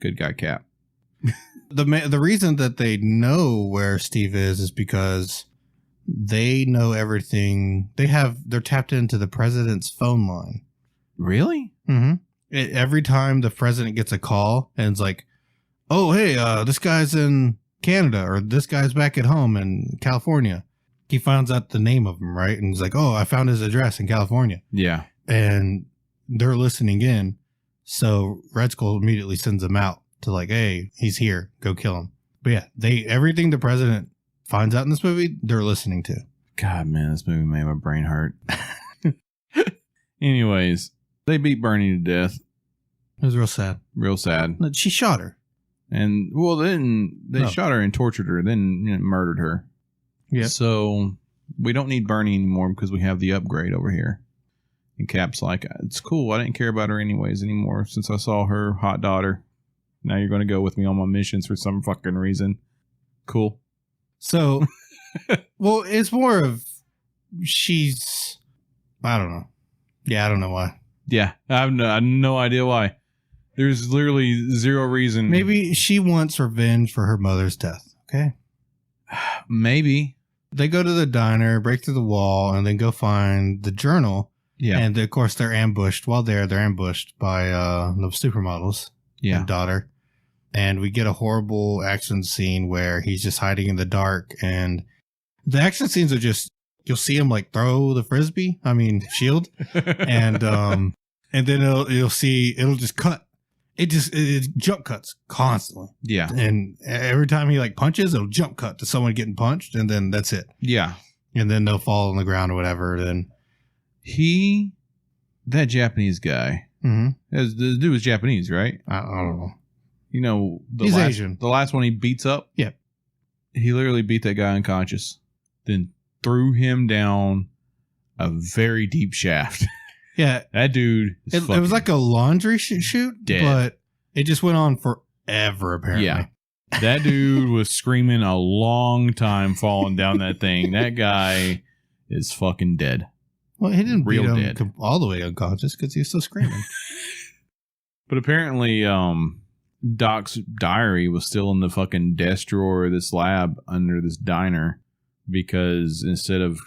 Good guy, Cap. The reason that they know where Steve is because they know everything. They're tapped into the president's phone line. Really? Mm-hmm. Every time the president gets a call and it's like, oh, hey, this guy's in Canada or this guy's back at home in California. He finds out the name of him, right? And he's like, oh, I found his address in California. Yeah. And they're listening in. So Red Skull immediately sends them out to like, hey, he's here. Go kill him. But yeah, everything the president finds out in this movie, they're listening to. God, man, this movie made my brain hurt. Anyways, they beat Bernie to death. It was real sad. Real sad. She shot her. And, well, then they shot her and tortured her, then murdered her. Yeah. So we don't need Bernie anymore because we have the upgrade over here. And Cap's like, it's cool. I didn't care about her anyways anymore since I saw her hot daughter. Now you're going to go with me on my missions for some fucking reason. Cool. So, well, it's more of I don't know. Yeah, I don't know why. Yeah, I have no idea why. There's literally zero reason. Maybe she wants revenge for her mother's death. Okay. Maybe. They go to the diner, break through the wall, and then go find the journal. Yeah. And of course, they're ambushed. While they're ambushed by the supermodels and daughter. And we get a horrible action scene where he's just hiding in the dark. And the action scenes are just, you'll see him like throw the shield. And then it'll just cut. It jump cuts constantly. Yeah. And every time he like punches, it'll jump cut to someone getting punched, and then that's it. Yeah. And then they'll fall on the ground or whatever. Then that Japanese guy, the dude was Japanese, right? I don't know. You know, he's Asian. The last one he beats up. Yeah. He literally beat that guy unconscious, then threw him down a very deep shaft. Yeah, that dude. It was like a laundry shoot, dead. But it just went on forever. Apparently, yeah. That dude was screaming a long time, falling down that thing. That guy is fucking dead. Well, he didn't beat him all the way unconscious because he was still screaming. But apparently, Doc's diary was still in the fucking desk drawer of this lab under this diner because instead of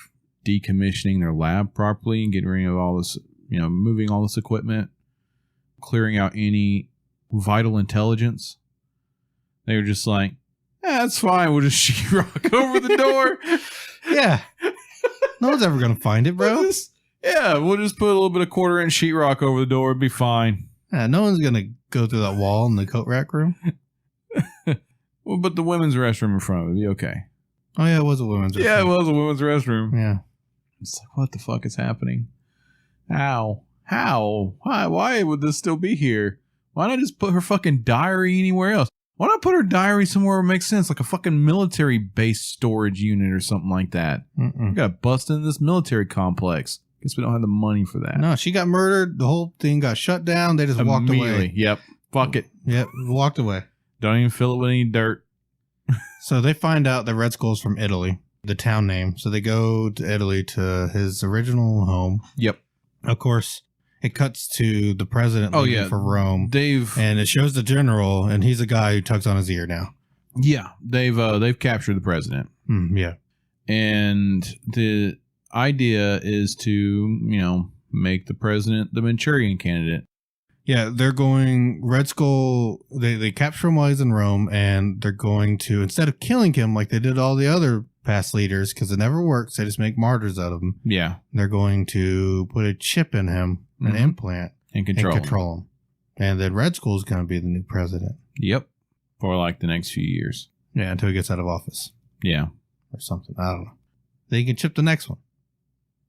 decommissioning their lab properly and getting rid of all this, moving all this equipment, clearing out any vital intelligence, they were just like, that's fine. We'll just sheetrock over the door. Yeah. No one's ever going to find it, bro. We'll just put a little bit of quarter-inch sheetrock over the door. It'd be fine. Yeah, no one's going to go through that wall in the coat rack room. Well, but the women's restroom in front of it would be okay. Oh, yeah, it was a women's restroom. Yeah, it was a women's restroom. Yeah. It's like, what the fuck is happening? How? Why would this still be here? Why not just put her fucking diary anywhere else? Why not put her diary somewhere where it makes sense, like a fucking military-based storage unit or something like that? We gotta bust into this military complex. Guess we don't have the money for that. No, she got murdered. The whole thing got shut down. They just walked away. Yep. Fuck it. Yep. Walked away. Don't even fill it with any dirt. So they find out that Red Skull's from Italy, the town name. So they go to Italy to his original home. Yep. Of course, it cuts to the president leaving for Rome. And it shows the general, and he's a guy who tugs on his ear now. Yeah. They've captured the president. Yeah. And the idea is to, make the president the Manchurian candidate. Yeah, they're going Red Skull. They capture him while he's in Rome, and they're going to, instead of killing him like they did all the other past leaders, because it never works, they just make martyrs out of him. Yeah, they're going to put a chip in him, an implant, and control him. And then Red Skull's going to be the new president. Yep, for like the next few years. Yeah, until he gets out of office. Yeah, or something. I don't know. They can chip the next one.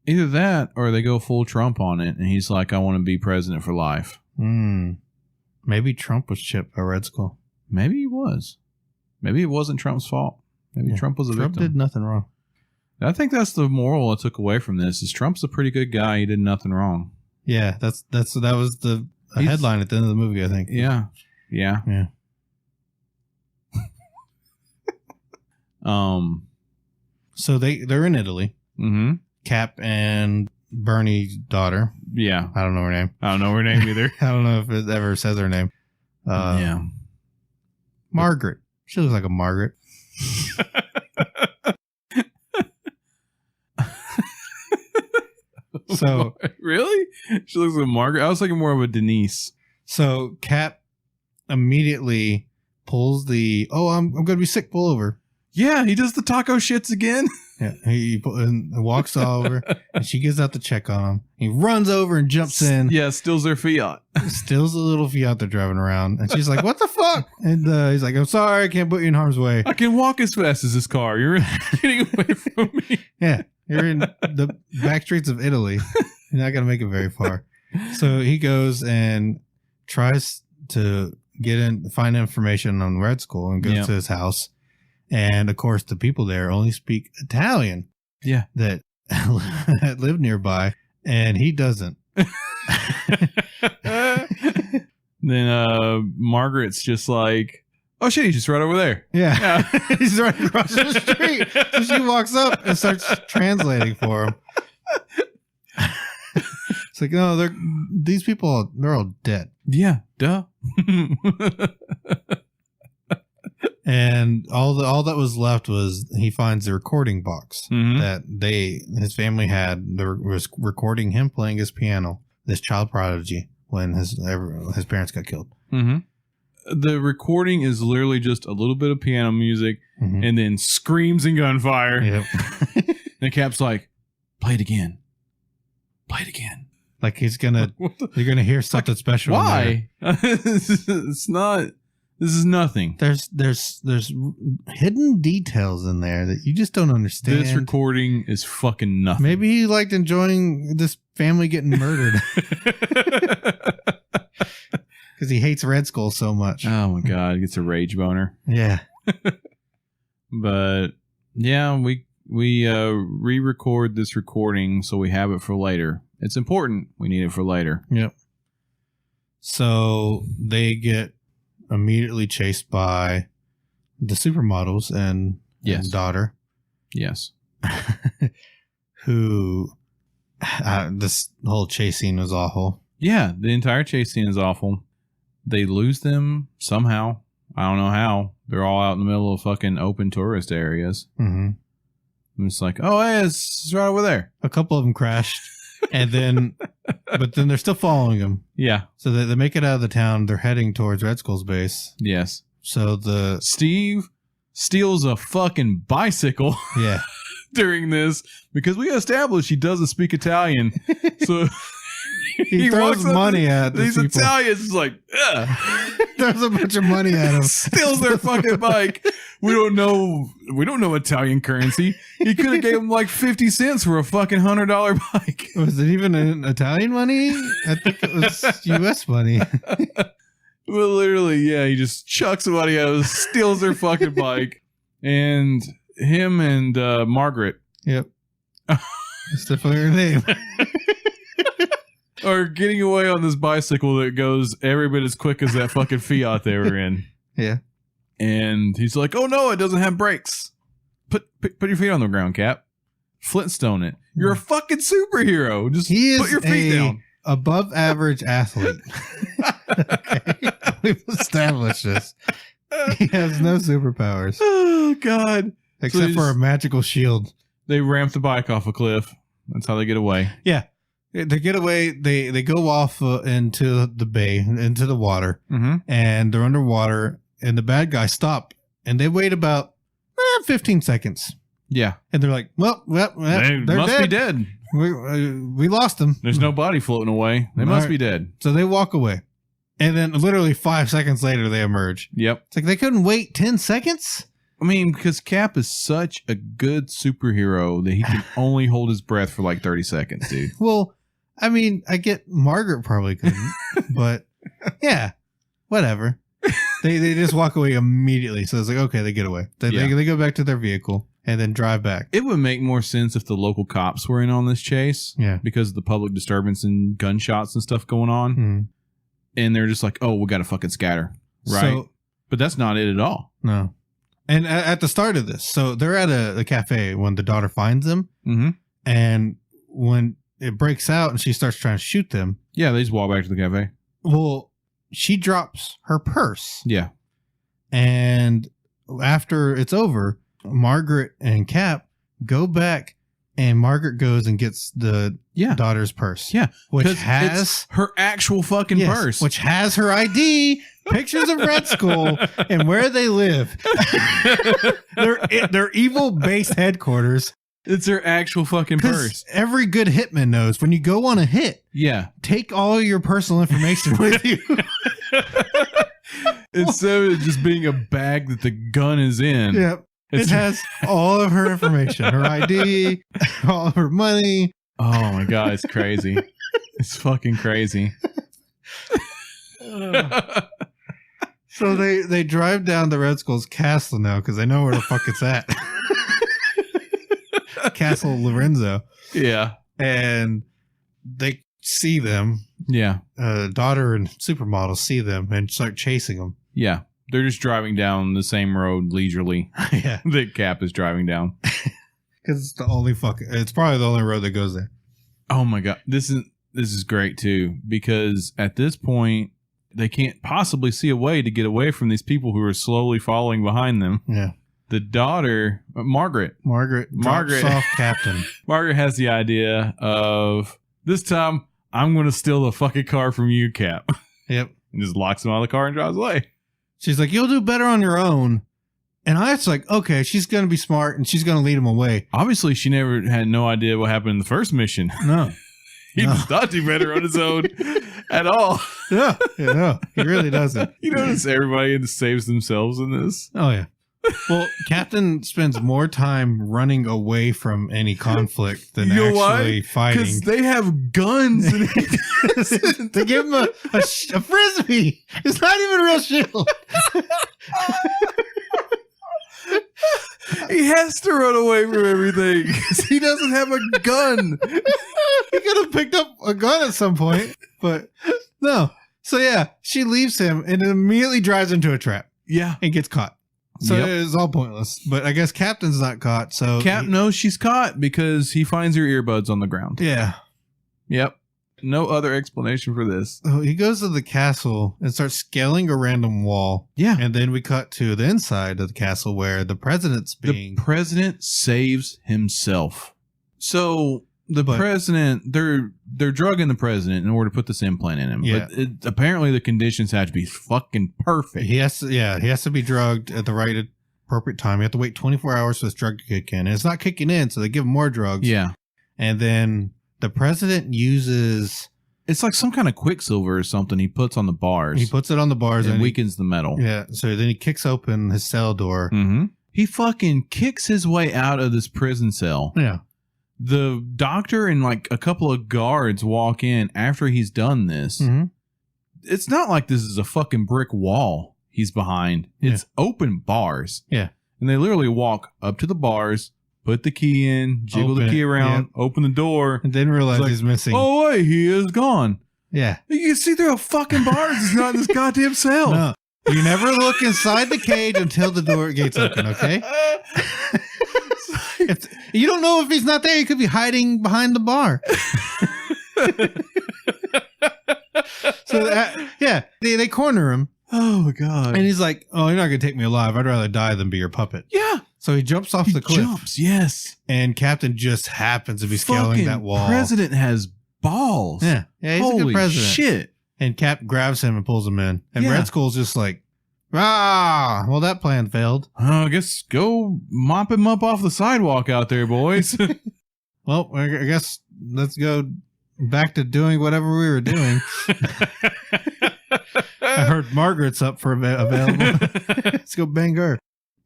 Either that, or they go full Trump on it, and he's like, "I want to be president for life." Maybe Trump was chipped by Red Skull. Maybe he was. Maybe it wasn't Trump's fault. Maybe Trump was a victim. Trump did nothing wrong. I think that's the moral I took away from this: is Trump's a pretty good guy. He did nothing wrong. Yeah, that was the headline at the end of the movie, I think. Yeah. So they're in Italy. Mm-hmm. Cap and Bernie's daughter. Yeah. I don't know her name. I don't know her name either. I don't know if it ever says her name. Margaret. She looks like a Margaret. So really? She looks like a Margaret? I was thinking more of a Denise. So Cap immediately pulls I'm going to be sick, pull over. Yeah, he does the taco shits again. Yeah, he walks over, and she gets out to check on him. He runs over and jumps in. Yeah, steals their Fiat. Steals the little Fiat they're driving around. And she's like, what the fuck? And he's like, I'm sorry, I can't put you in harm's way. I can walk as fast as this car. You're getting away from me. Yeah, you're in the back streets of Italy. You're not going to make it very far. So he goes and tries to find information on Red Skull and goes to his house. And of course, the people there only speak Italian. Yeah. That live nearby, and he doesn't. Then Margaret's just like, oh shit, he's just right over there. Yeah. He's right across the street. So she walks up and starts translating for him. It's like, no, these people, they're all dead. Yeah, duh. And all that was left was he finds the recording box that his family had. Was recording him playing his piano, this child prodigy, when his parents got killed. The recording is literally just a little bit of piano music and then screams and gunfire. Yep. And Cap's like, play it again. Play it again. Like you're gonna hear something special. Why? It's not. This is nothing. There's hidden details in there that you just don't understand. This recording is fucking nothing. Maybe he liked enjoying this family getting murdered because he hates Red Skull so much. Oh my god, he gets a rage boner. Yeah. But yeah, we re-record this recording so we have it for later. It's important. We need it for later. Yep. So they get immediately chased by the supermodels and daughter. Yes. Who this whole chase scene was awful. Yeah, the entire chase scene is awful. They lose them somehow. I don't know how. They're all out in the middle of fucking open tourist areas. I'm just like, oh, hey, it's right over there. A couple of them crashed. And then, but then they're still following him. Yeah. So they make it out of the town. They're heading towards Red Skull's base. Yes. So Steve steals a fucking bicycle. Yeah. During this, because we established he doesn't speak Italian. So he throws money at these people. Italians. Is like, throws a bunch of money at them. Steals their fucking bike. We don't know Italian currency. He could have gave him like 50 cents for a fucking $100 bike. Was it even an Italian money? I think it was US money. Well, literally, yeah, he just chucks somebody out, steals their fucking bike, and him and Margaret. Yep. That's definitely her name. Are getting away on this bicycle that goes every bit as quick as that fucking Fiat they were in. Yeah. And he's like, oh no, it doesn't have brakes. Put your feet on the ground, Cap. Flintstone it. You're a fucking superhero. Just put your feet down. Above average athlete. Okay. We've established this. He has no superpowers. Oh, God. Except for a magical shield. They ramp the bike off a cliff. That's how they get away. Yeah. They get away. They go off into the bay, into the water, and they're underwater. And the bad guys stop, and they wait about 15 seconds. Yeah, and they're like, "Well, they must be dead. We lost them. There's no body floating away. They must be dead." So they walk away, and then literally 5 seconds later, they emerge. Yep, it's like they couldn't wait 10 seconds. I mean, because Cap is such a good superhero that he can only hold his breath for like 30 seconds, dude. Well, I mean, I get Margaret probably couldn't, but yeah, whatever. They just walk away immediately. So it's like, okay, they get away. They go back to their vehicle and then drive back. It would make more sense if the local cops were in on this chase. Yeah. Because of the public disturbance and gunshots and stuff going on. And they're just like, oh, we got to fucking scatter. Right. But that's not it at all. No. And at the start of this, so they're at a cafe when the daughter finds them. And when it breaks out and she starts trying to shoot them. Yeah, they just walk back to the cafe. Well, she drops her purse. Yeah. And after it's over, Margaret and Cap go back, and Margaret goes and gets the daughter's purse. Yeah. Which has her actual fucking purse. Which has her ID, pictures of Red Skull, and where they live. Their evil base headquarters. It's their actual fucking purse. Every good hitman knows when you go on a hit, take all your personal information with you. Instead of just being a bag that the gun is in. Yep. It has all of her information, her ID, all of her money. Oh my God, it's crazy. It's fucking crazy. So they drive down the Red Skull's castle now because they know where the fuck it's at. Castle Lorenzo. Yeah. And they see them. Yeah. Daughter and supermodel see them and start chasing them. Yeah. They're just driving down the same road leisurely. Yeah. That Cap is driving down. Because it's the only it's probably the only road that goes there. Oh my God. This is great too, because at this point they can't possibly see a way to get away from these people who are slowly following behind them. Yeah. The daughter, Margaret drops off Captain. Margaret has the idea of, this time I'm going to steal the fucking car from you, Cap. Yep. And just locks him out of the car and drives away. She's like, you'll do better on your own. And I was like, okay, she's going to be smart and she's going to lead him away. Obviously, she never had no idea what happened in the first mission. No. He just thought he better on his own at all. Yeah. No, he really doesn't. You notice everybody saves themselves in this? Oh, yeah. Well, Captain spends more time running away from any conflict than actually fighting. Because they have guns. And they give him a frisbee. It's not even a real shield. He has to run away from everything because he doesn't have a gun. He could have picked up a gun at some point, but no. So yeah, she leaves him and immediately drives into a trap. Yeah. And gets caught. So it's all pointless. But I guess Captain's not caught. So Cap knows she's caught because he finds her earbuds on the ground. Yeah. Yep. No other explanation for this. So he goes to the castle and starts scaling a random wall. Yeah. And then we cut to the inside of the castle where the president's being... The president saves himself. So the president, they're drugging the president in order to put this implant in him. Yeah. But apparently the conditions have to be fucking perfect. He has to be drugged at the right appropriate time. You have to wait 24 hours for this drug to kick in. And it's not kicking in, so they give him more drugs. Yeah. And then the president uses... It's like some kind of quicksilver or something he puts on the bars. He puts it on the bars and weakens the metal. Yeah. So then he kicks open his cell door. Mm-hmm. He fucking kicks his way out of this prison cell. Yeah. The doctor and like a couple of guards walk in after he's done this. Mm-hmm. It's not like this is a fucking brick wall he's behind. It's open bars. Yeah. And they literally walk up to the bars, put the key in, jiggle the key around, open the door. And then realize he's missing. Oh, wait, he is gone. Yeah. You can see through a fucking bars. It's not in this goddamn cell. No. You never look inside the cage until the door gate's open, okay? You don't know if he's not there. He could be hiding behind the bar. So, they corner him. Oh, my God. And he's like, oh, you're not going to take me alive. I'd rather die than be your puppet. Yeah. So he jumps off the cliff. Yes. And Captain just happens to be scaling that wall. President has balls. Yeah. Yeah, he's a good president. Shit. And Cap grabs him and pulls him in. And Red Skull's just like, well, that plan failed. I guess go mop him up off the sidewalk out there, boys. Well, I guess let's go back to doing whatever we were doing. I heard Margaret's up for available. Let's go bang her.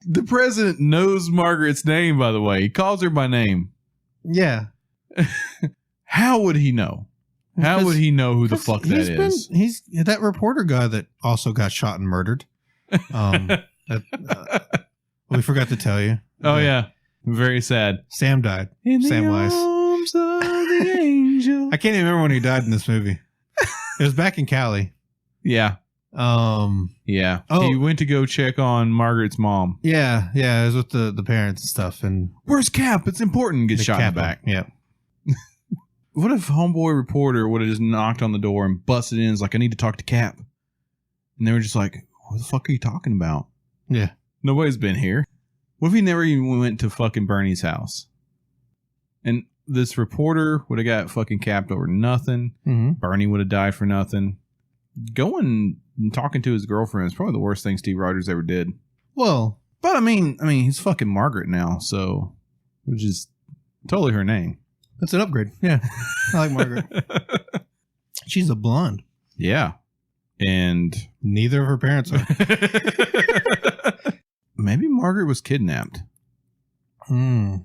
The president knows Margaret's name, by the way. He calls her by name. Yeah. How would he know? How would he know who the fuck that is? He's that reporter guy that also got shot and murdered. We forgot to tell you. Oh, yeah. Very sad. Sam died. In Sam the Weiss. arms of the angel. I can't even remember when he died in this movie. It was back in Cali. Yeah. Yeah. Oh. He went to go check on Margaret's mom. Yeah. Yeah. It was with the parents and stuff. And where's Cap? It's important. Gets shot in the back. Yeah. What if homeboy reporter would have just knocked on the door and busted in? It's like, I need to talk to Cap. And they were just like, what the fuck are you talking about? Yeah. Nobody's been here. What if he never even went to fucking Bernie's house? And this reporter would have got fucking capped over nothing. Mm-hmm. Bernie would have died for nothing. Going and talking to his girlfriend is probably the worst thing Steve Rogers ever did. Well, but I mean, he's fucking Margaret now, so which is totally her name. That's an upgrade. Yeah. I like Margaret. She's a blonde. Yeah. And neither of her parents are. Maybe Margaret was kidnapped. Yeah.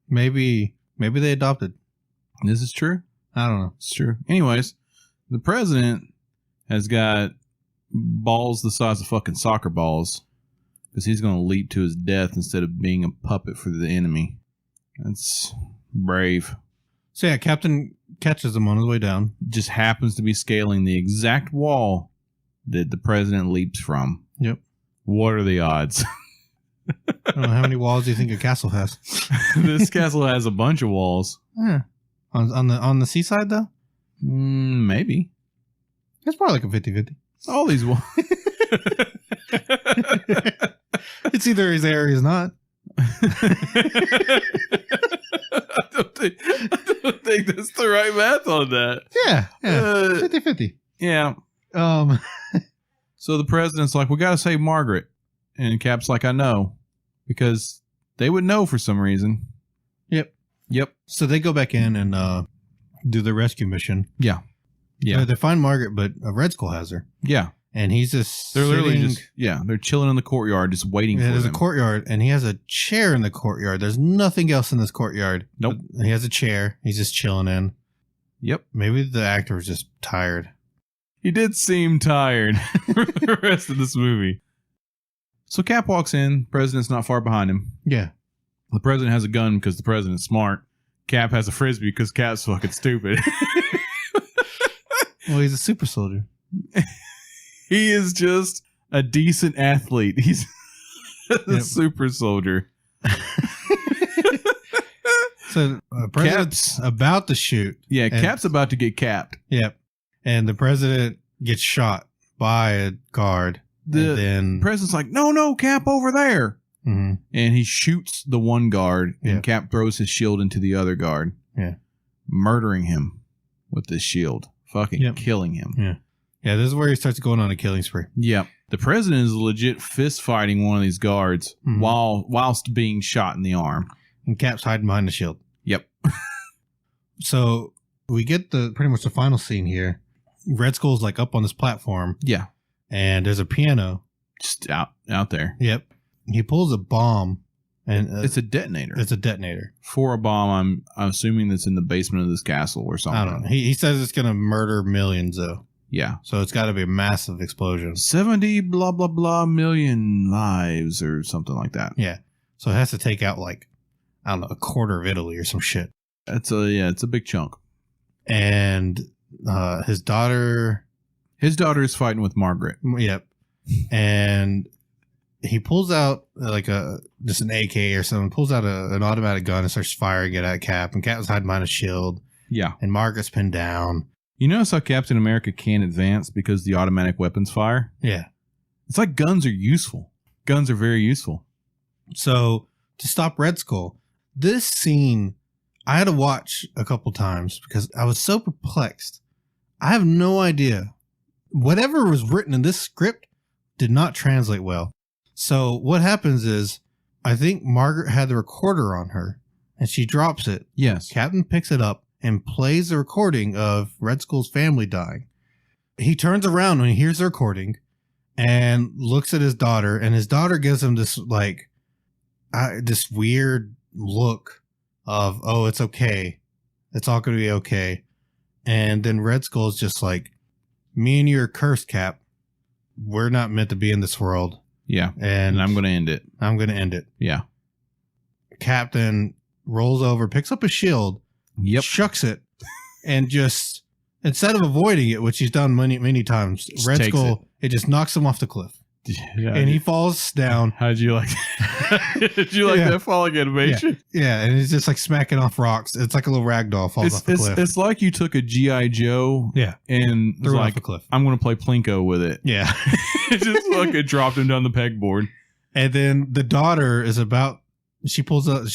Maybe they adopted. This is true. I don't know. It's true. Anyways, the president has got balls the size of fucking soccer balls because he's going to leap to his death instead of being a puppet for the enemy. That's brave. So yeah, Captain catches him on his way down. Just happens to be scaling the exact wall that the president leaps from. Yep. What are the odds? I don't know, how many walls do you think a castle has? This castle has a bunch of walls. Yeah. On the seaside though? Maybe. It's probably like a 50-50. All these walls. It's either he's there or he's not. I don't think that's the right math on that. Yeah. 50-50. Yeah. So the president's like, we got to save Margaret. And Cap's like, I know. Because they would know for some reason. Yep. So they go back in and do the rescue mission. Yeah. They find Margaret, but Red Skull has her. Yeah. And he's just they're literally just, they're chilling in the courtyard, just waiting for him. There's a courtyard, and he has a chair in the courtyard. There's nothing else in this courtyard. Nope. He has a chair. He's just chilling in. Yep. Maybe the actor was just tired. He did seem tired for the rest of this movie. So Cap walks in. President's not far behind him. Yeah. The president has a gun because the president's smart. Cap has a frisbee because Cap's fucking stupid. Well, he's a super soldier. He is just a decent athlete. He's a super soldier. So Cap's about to shoot. Yeah, Cap's about to get capped. Yep. And the president gets shot by a guard. The president's like, no, Cap over there. Mm-hmm. And he shoots the one guard, and Cap throws his shield into the other guard. Yeah. Murdering him with this shield. Fucking killing him. Yeah. Yeah, this is where he starts going on a killing spree. Yeah. The president is legit fist fighting one of these guards whilst being shot in the arm. And Cap's hiding behind the shield. Yep. So we get pretty much the final scene here. Red Skull's like up on this platform. Yeah. And there's a piano. Just out there. Yep. He pulls a bomb. And it's a detonator. It's a detonator. For a bomb, I'm assuming that's in the basement of this castle or something. I don't know. He says it's going to murder millions, though. Yeah. So it's got to be a massive explosion. 70 blah, blah, blah million lives or something like that. Yeah. So it has to take out like, I don't know, a quarter of Italy or some shit. It's a big chunk. And his daughter is fighting with Margaret. Yep. And he pulls out like just an AK or something, pulls out an automatic gun and starts firing it at Cap. And Cap was hiding behind a shield. Yeah. And Margaret's pinned down. You notice how Captain America can't advance because the automatic weapons fire? Yeah. It's like guns are useful. Guns are very useful. So to stop Red Skull, this scene I had to watch a couple times because I was so perplexed. I have no idea. Whatever was written in this script did not translate well. So what happens is, I think Margaret had the recorder on her and she drops it. Yes. Captain picks it up and plays the recording of Red Skull's family dying. He turns around when he hears the recording and looks at his daughter, and his daughter gives him this like this weird look of, oh, it's okay. It's all going to be okay. And then Red Skull's just like, me and you are cursed, Cap. We're not meant to be in this world. Yeah. And I'm going to end it. I'm going to end it. Yeah. Captain rolls over, picks up a shield, shucks it, and just, instead of avoiding it, which he's done many, many times, Red Skull, it just knocks him off the cliff. Yeah, and he falls down. How'd you like that? Did you like that falling animation? Yeah, and he's just like smacking off rocks. It's like a little ragdoll falls off the cliff. It's like you took a G.I. Joe and threw it like, off the cliff. I'm going to play Plinko with it. Yeah. It just fucking dropped him down the pegboard. And then the daughter is she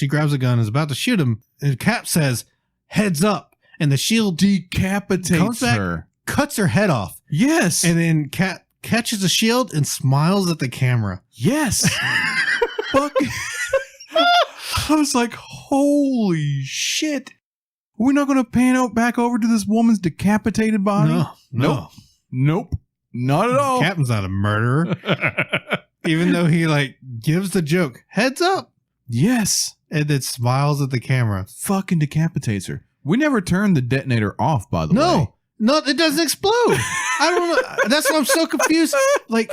grabs a gun and is about to shoot him. And Cap says, heads up. And the shield decapitates her. Cuts her head off. Yes. And then Cap catches the shield and smiles at the camera. Yes. Fuck. I was like, holy shit. We're not going to pan back over to this woman's decapitated body? No. Nope. Not at all. Captain's not a murderer. Even though he like gives the joke, heads up. Yes. And then smiles at the camera. Fucking decapitates her. We never turned the detonator off, by the way. No, it doesn't explode. I don't know. That's why I'm so confused. Like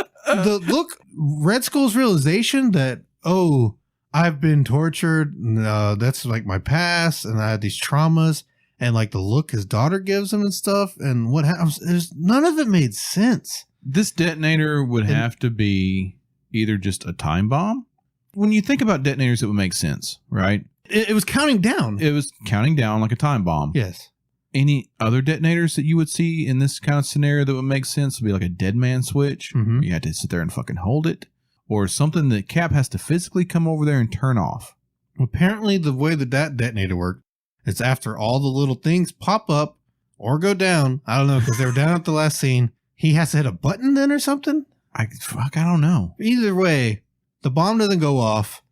Red Skull's realization that, oh, I've been tortured. That's like my past, and I had these traumas, and like the look his daughter gives him and stuff, and what happens. None of it made sense. This detonator would have to be either just a time bomb. When you think about detonators, it would make sense, right? It was counting down. It was counting down like a time bomb. Yes. Any other detonators that you would see in this kind of scenario that would make sense would be like a dead man switch. Mm-hmm. You had to sit there and fucking hold it. Or something that Cap has to physically come over there and turn off. Apparently, the way that detonator worked, it's after all the little things pop up or go down. I don't know, because they were down at the last scene. He has to hit a button then or something? I don't know. Either way, the bomb doesn't go off.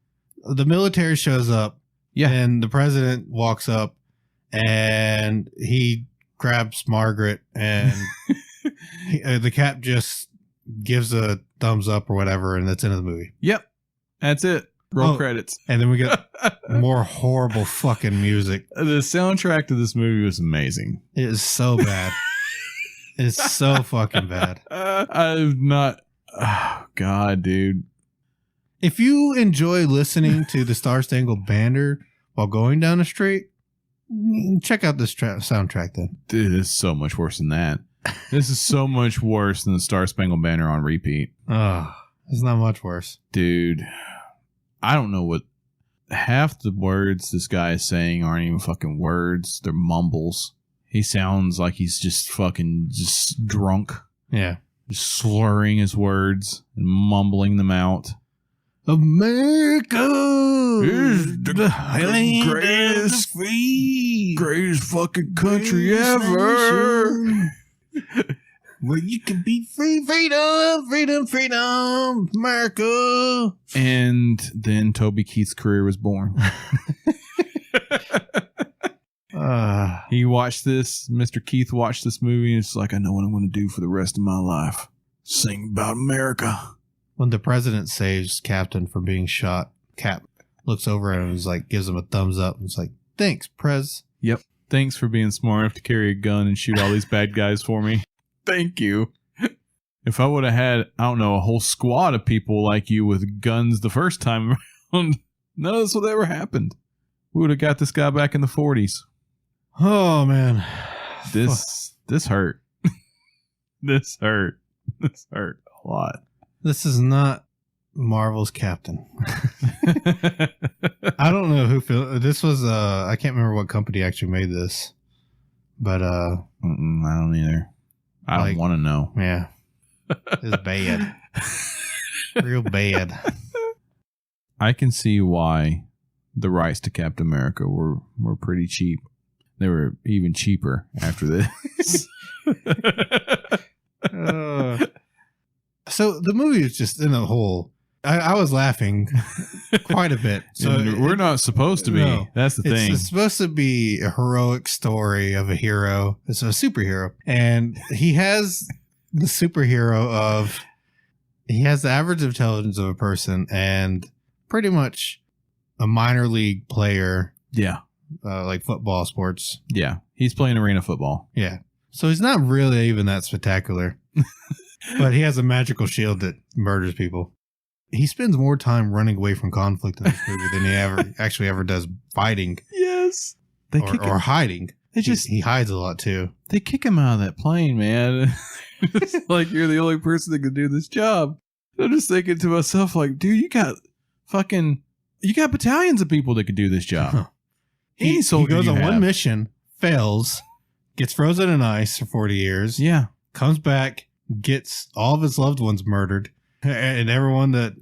The military shows up. Yeah. And the president walks up and he grabs Margaret and the Cap just gives a thumbs up or whatever, and that's the end of the movie. Yep. That's it. Roll credits. And then we get more horrible fucking music. The soundtrack to this movie was amazing. It is so bad. It's so fucking bad. I'm not... Oh, God, dude. If you enjoy listening to the Star Spangled Banner while going down the street, check out this soundtrack then. Dude, this is so much worse than that. This is so much worse than the Star Spangled Banner on repeat. Oh, it's not much worse. Dude, I don't know what... Half the words this guy is saying aren't even fucking words. They're mumbles. He sounds like he's just fucking just drunk. Yeah. Just slurring his words and mumbling them out. America is the greatest fucking country ever. Where you can be free, freedom, America. And then Toby Keith's career was born. He watched this. Mr. Keith watched this movie, and it's like, I know what I'm going to do for the rest of my life. Sing about America. When the president saves Captain from being shot, Cap looks over at him and is like, gives him a thumbs up. And it's like, thanks, Prez. Yep. Thanks for being smart enough to carry a gun and shoot all these bad guys for me. Thank you. If I would have had, I don't know, a whole squad of people like you with guns the first time around, none of this would ever happened. We would have got this guy back in the 40s. Oh, man. This hurt. This hurt. This hurt a lot. This is not Marvel's Captain. I don't know who this was. I can't remember what company actually made this, but I don't either. I don't want to know. Yeah, it's bad, real bad. I can see why the rights to Captain America were pretty cheap. They were even cheaper after this. So the movie is just in a whole. I was laughing quite a bit. So we're not supposed to be. No, that's the thing. It's supposed to be a heroic story of a hero. It's a superhero. And he has the superhero of... He has the average intelligence of a person and pretty much a minor league player. Yeah. Like football, sports. Yeah. He's playing arena football. Yeah. So he's not really even that spectacular. But he has a magical shield that murders people. He spends more time running away from conflict in this movie than he ever does fighting. Yes. Or hiding. He hides a lot too. They kick him out of that plane, man. It's like you're the only person that can do this job. I'm just thinking to myself, like, dude, you got battalions of people that could do this job. Huh. He goes on one mission, fails, gets frozen in ice for 40 years. Yeah. Comes back, gets all of his loved ones murdered. And everyone that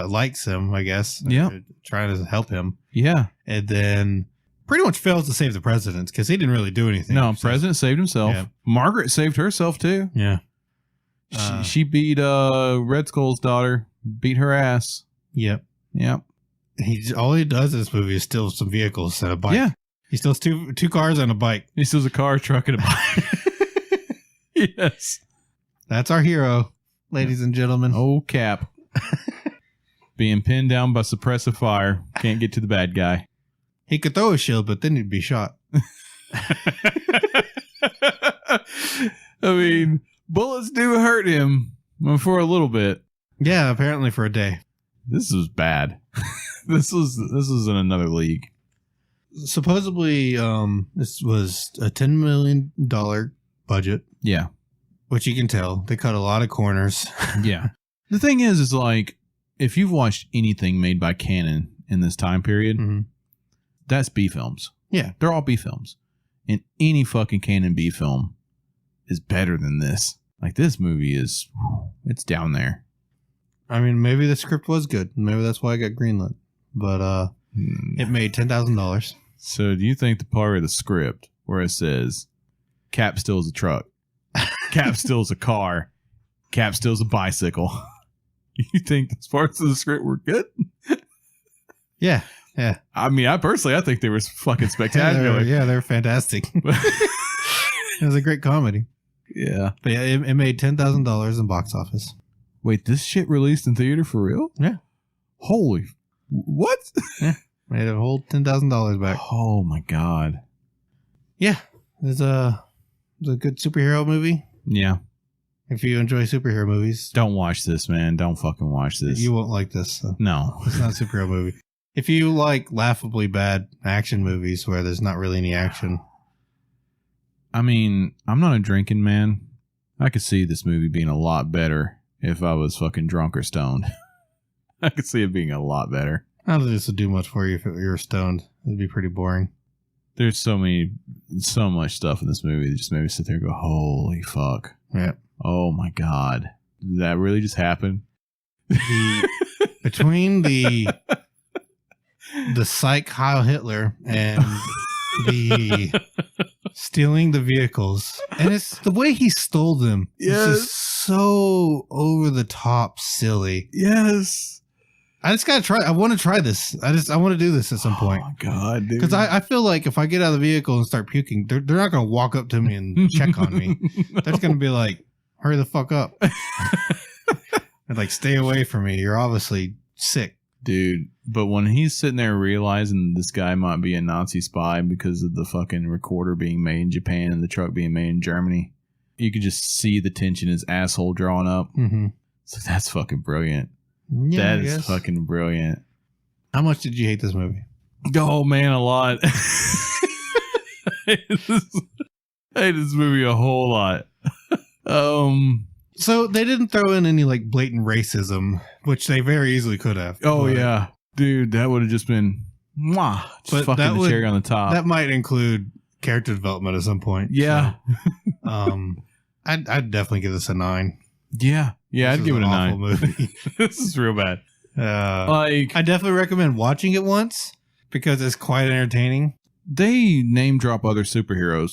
likes him, I guess, trying to help him. Yeah. And then pretty much fails to save the president because he didn't really do anything. No, president saved himself. Yeah. Margaret saved herself too. Yeah. She beat Red Skull's daughter, beat her ass. Yep. Yep. All he does in this movie is steal some vehicles and a bike. Yeah. He steals two cars and a bike. He steals a car, truck, and a bike. Yes. That's our hero. Ladies and gentlemen. Oh, Cap. Being pinned down by suppressive fire. Can't get to the bad guy. He could throw a shield, but then he'd be shot. I mean, bullets do hurt him for a little bit. Yeah, apparently for a day. This was bad. This was in another league. Supposedly, this was a $10 million budget. Yeah. Which you can tell. They cut a lot of corners. Yeah. The thing is like, if you've watched anything made by Canon in this time period, that's B films. Yeah. They're all B films. And any fucking Canon B film is better than this. Like, this movie is, it's down there. I mean, maybe the script was good. Maybe that's why I got greenlit. But it made $10,000. So do you think the part of the script where it says Cap steals a truck, Cap steals a car, Cap steals a bicycle, you think those parts of the script were good? Yeah. Yeah. I mean, I think they were fucking spectacular. They're fantastic. It was a great comedy. Yeah. But yeah, it made $10,000 in box office. Wait, this shit released in theater for real? Yeah. Holy. What? Yeah. Made a whole $10,000 back. Oh my God. Yeah. It's a good superhero movie. Yeah. If you enjoy superhero movies. Don't watch this, man. Don't fucking watch this. You won't like this. So. No. It's not a superhero movie. If you like laughably bad action movies where there's not really any action. I mean, I'm not a drinking man. I could see this movie being a lot better if I was fucking drunk or stoned. I could see it being a lot better. I don't think this would do much for you if you were stoned. It'd be pretty boring. There's so much stuff in this movie that just made me sit there and go, holy fuck. Yeah. Oh my God. Did that really just happen? Between the psych Heil Hitler and the stealing the vehicles, and it's the way he stole them. Yes. It's just so over the top silly. Yes. I just gotta try. I want to try this. I want to do this at some point. Oh my God, dude. Because I feel like if I get out of the vehicle and start puking, they're not gonna walk up to me and check on me. No. They're just gonna be like, hurry the fuck up. And like, stay away from me. You're obviously sick. Dude, but when he's sitting there realizing this guy might be a Nazi spy because of the fucking recorder being made in Japan and the truck being made in Germany, you could just see the tension in his asshole drawing up. Mm-hmm. So that's fucking brilliant. Yeah, that is fucking brilliant. How much did you hate this movie? Oh, man, a lot. I hate this movie a whole lot. So they didn't throw in any like blatant racism, which they very easily could have. Oh, yeah. Dude, that would have just been just fucking the cherry on the top. That might include character development at some point. Yeah. So, I'd definitely give this a 9. Yeah. Yeah, I'd give it a 9. Movie. This is real bad. I definitely recommend watching it once because it's quite entertaining. They name drop other superhero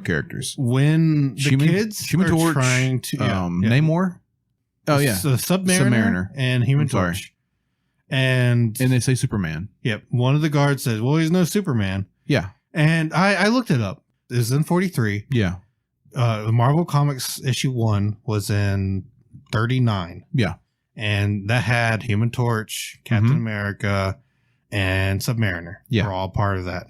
characters. When the kids Human are Torch, trying to Namor. Oh yeah, so Submariner and Human Torch. And they say Superman. Yep. One of the guards says, "Well, he's no Superman." Yeah. And I looked it up. It was in 43. Yeah. The Marvel Comics issue 1 was in 39. Yeah. And that had Human Torch, Captain America, and Submariner. Yeah. Were all part of that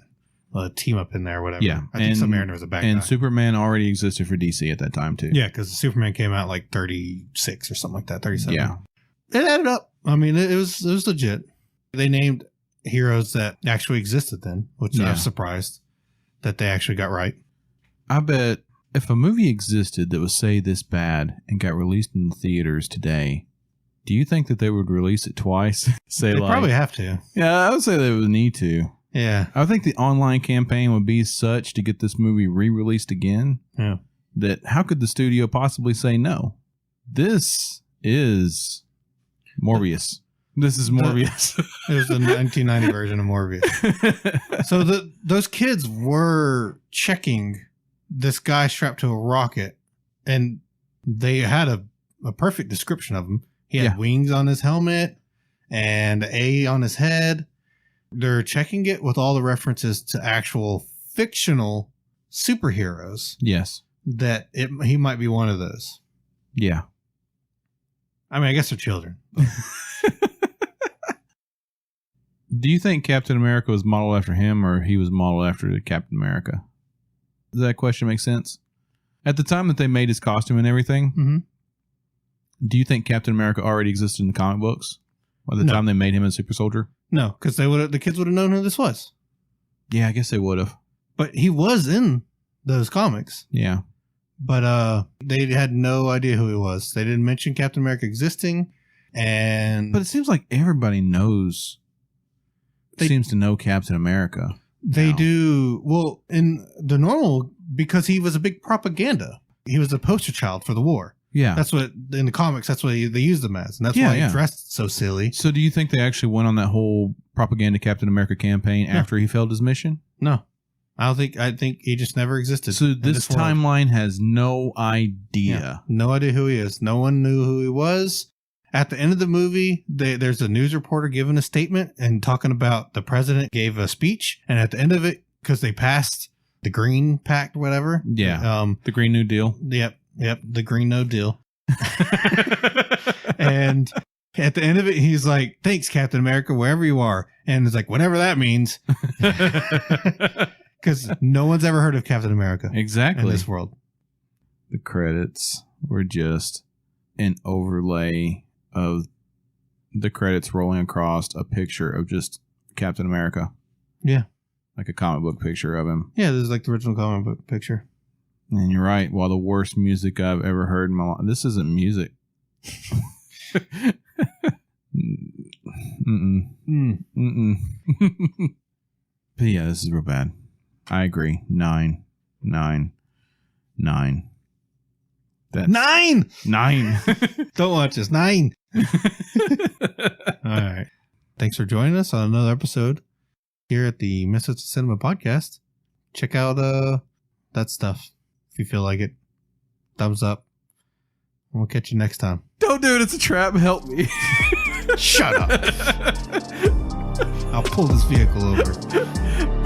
team up in there or whatever. Yeah. I think Submariner was a bad guy. And Superman already existed for DC at that time too. Yeah, because Superman came out like 36 or something like that, 37. Yeah. It added up. I mean, it was legit. They named heroes that actually existed then, which I'm surprised that they actually got right. I bet if a movie existed that was, say, this bad and got released in the theaters today, do you think that they would release it twice? They probably have to. Yeah, I would say they would need to. Yeah. I think the online campaign would be such to get this movie re-released again. Yeah. That how could the studio possibly say no? This is Morbius. This is Morbius. It was the 1990 version of Morbius. So those kids were checking this guy strapped to a rocket, and they had a perfect description of him. He had wings on his helmet and A on his head. They're checking it with all the references to actual fictional superheroes. Yes. That he might be one of those. Yeah. I mean, I guess they're children. Do you think Captain America was modeled after him or he was modeled after Captain America? Does that question make sense? At the time that they made his costume and everything, Mm-hmm. do you think Captain America already existed in the comic books by the time they made him a super soldier? No, because the kids would have known who this was. Yeah, I guess they would have. But he was in those comics. Yeah. But they had no idea who he was. They didn't mention Captain America existing. But it seems like everybody seems to know Captain America. They do. Well, in the normal, because he was a big propaganda. He was a poster child for the war. Yeah. That's what, in the comics, that's what they used him as. And that's why he dressed so silly. So do you think they actually went on that whole propaganda Captain America campaign after he failed his mission? No. I think he just never existed. So this timeline has no idea. Yeah, no idea who he is. No one knew who he was. At the end of the movie, there's a news reporter giving a statement and talking about the president gave a speech. And at the end of it, because they passed the Green Pact, whatever. Yeah. The Green New Deal. Yep. The Green No Deal. And at the end of it, he's like, thanks, Captain America, wherever you are. And it's like, whatever that means. Because no one's ever heard of Captain America. Exactly. In this world. The credits were just an overlay of the credits rolling across a picture of just Captain America. Yeah. Like a comic book picture of him. Yeah, this is like the original comic book picture. And you're right. While the worst music I've ever heard in my life. This isn't music. But yeah, this is real bad. I agree. 9. That's 9! 9. Don't watch this. 9. All right. Thanks for joining us on another episode here at the Misfits of Cinema podcast. Check out that stuff if you feel like it. Thumbs up. We'll catch you next time. Don't do it. It's a trap. Help me. Shut up. I'll pull this vehicle over.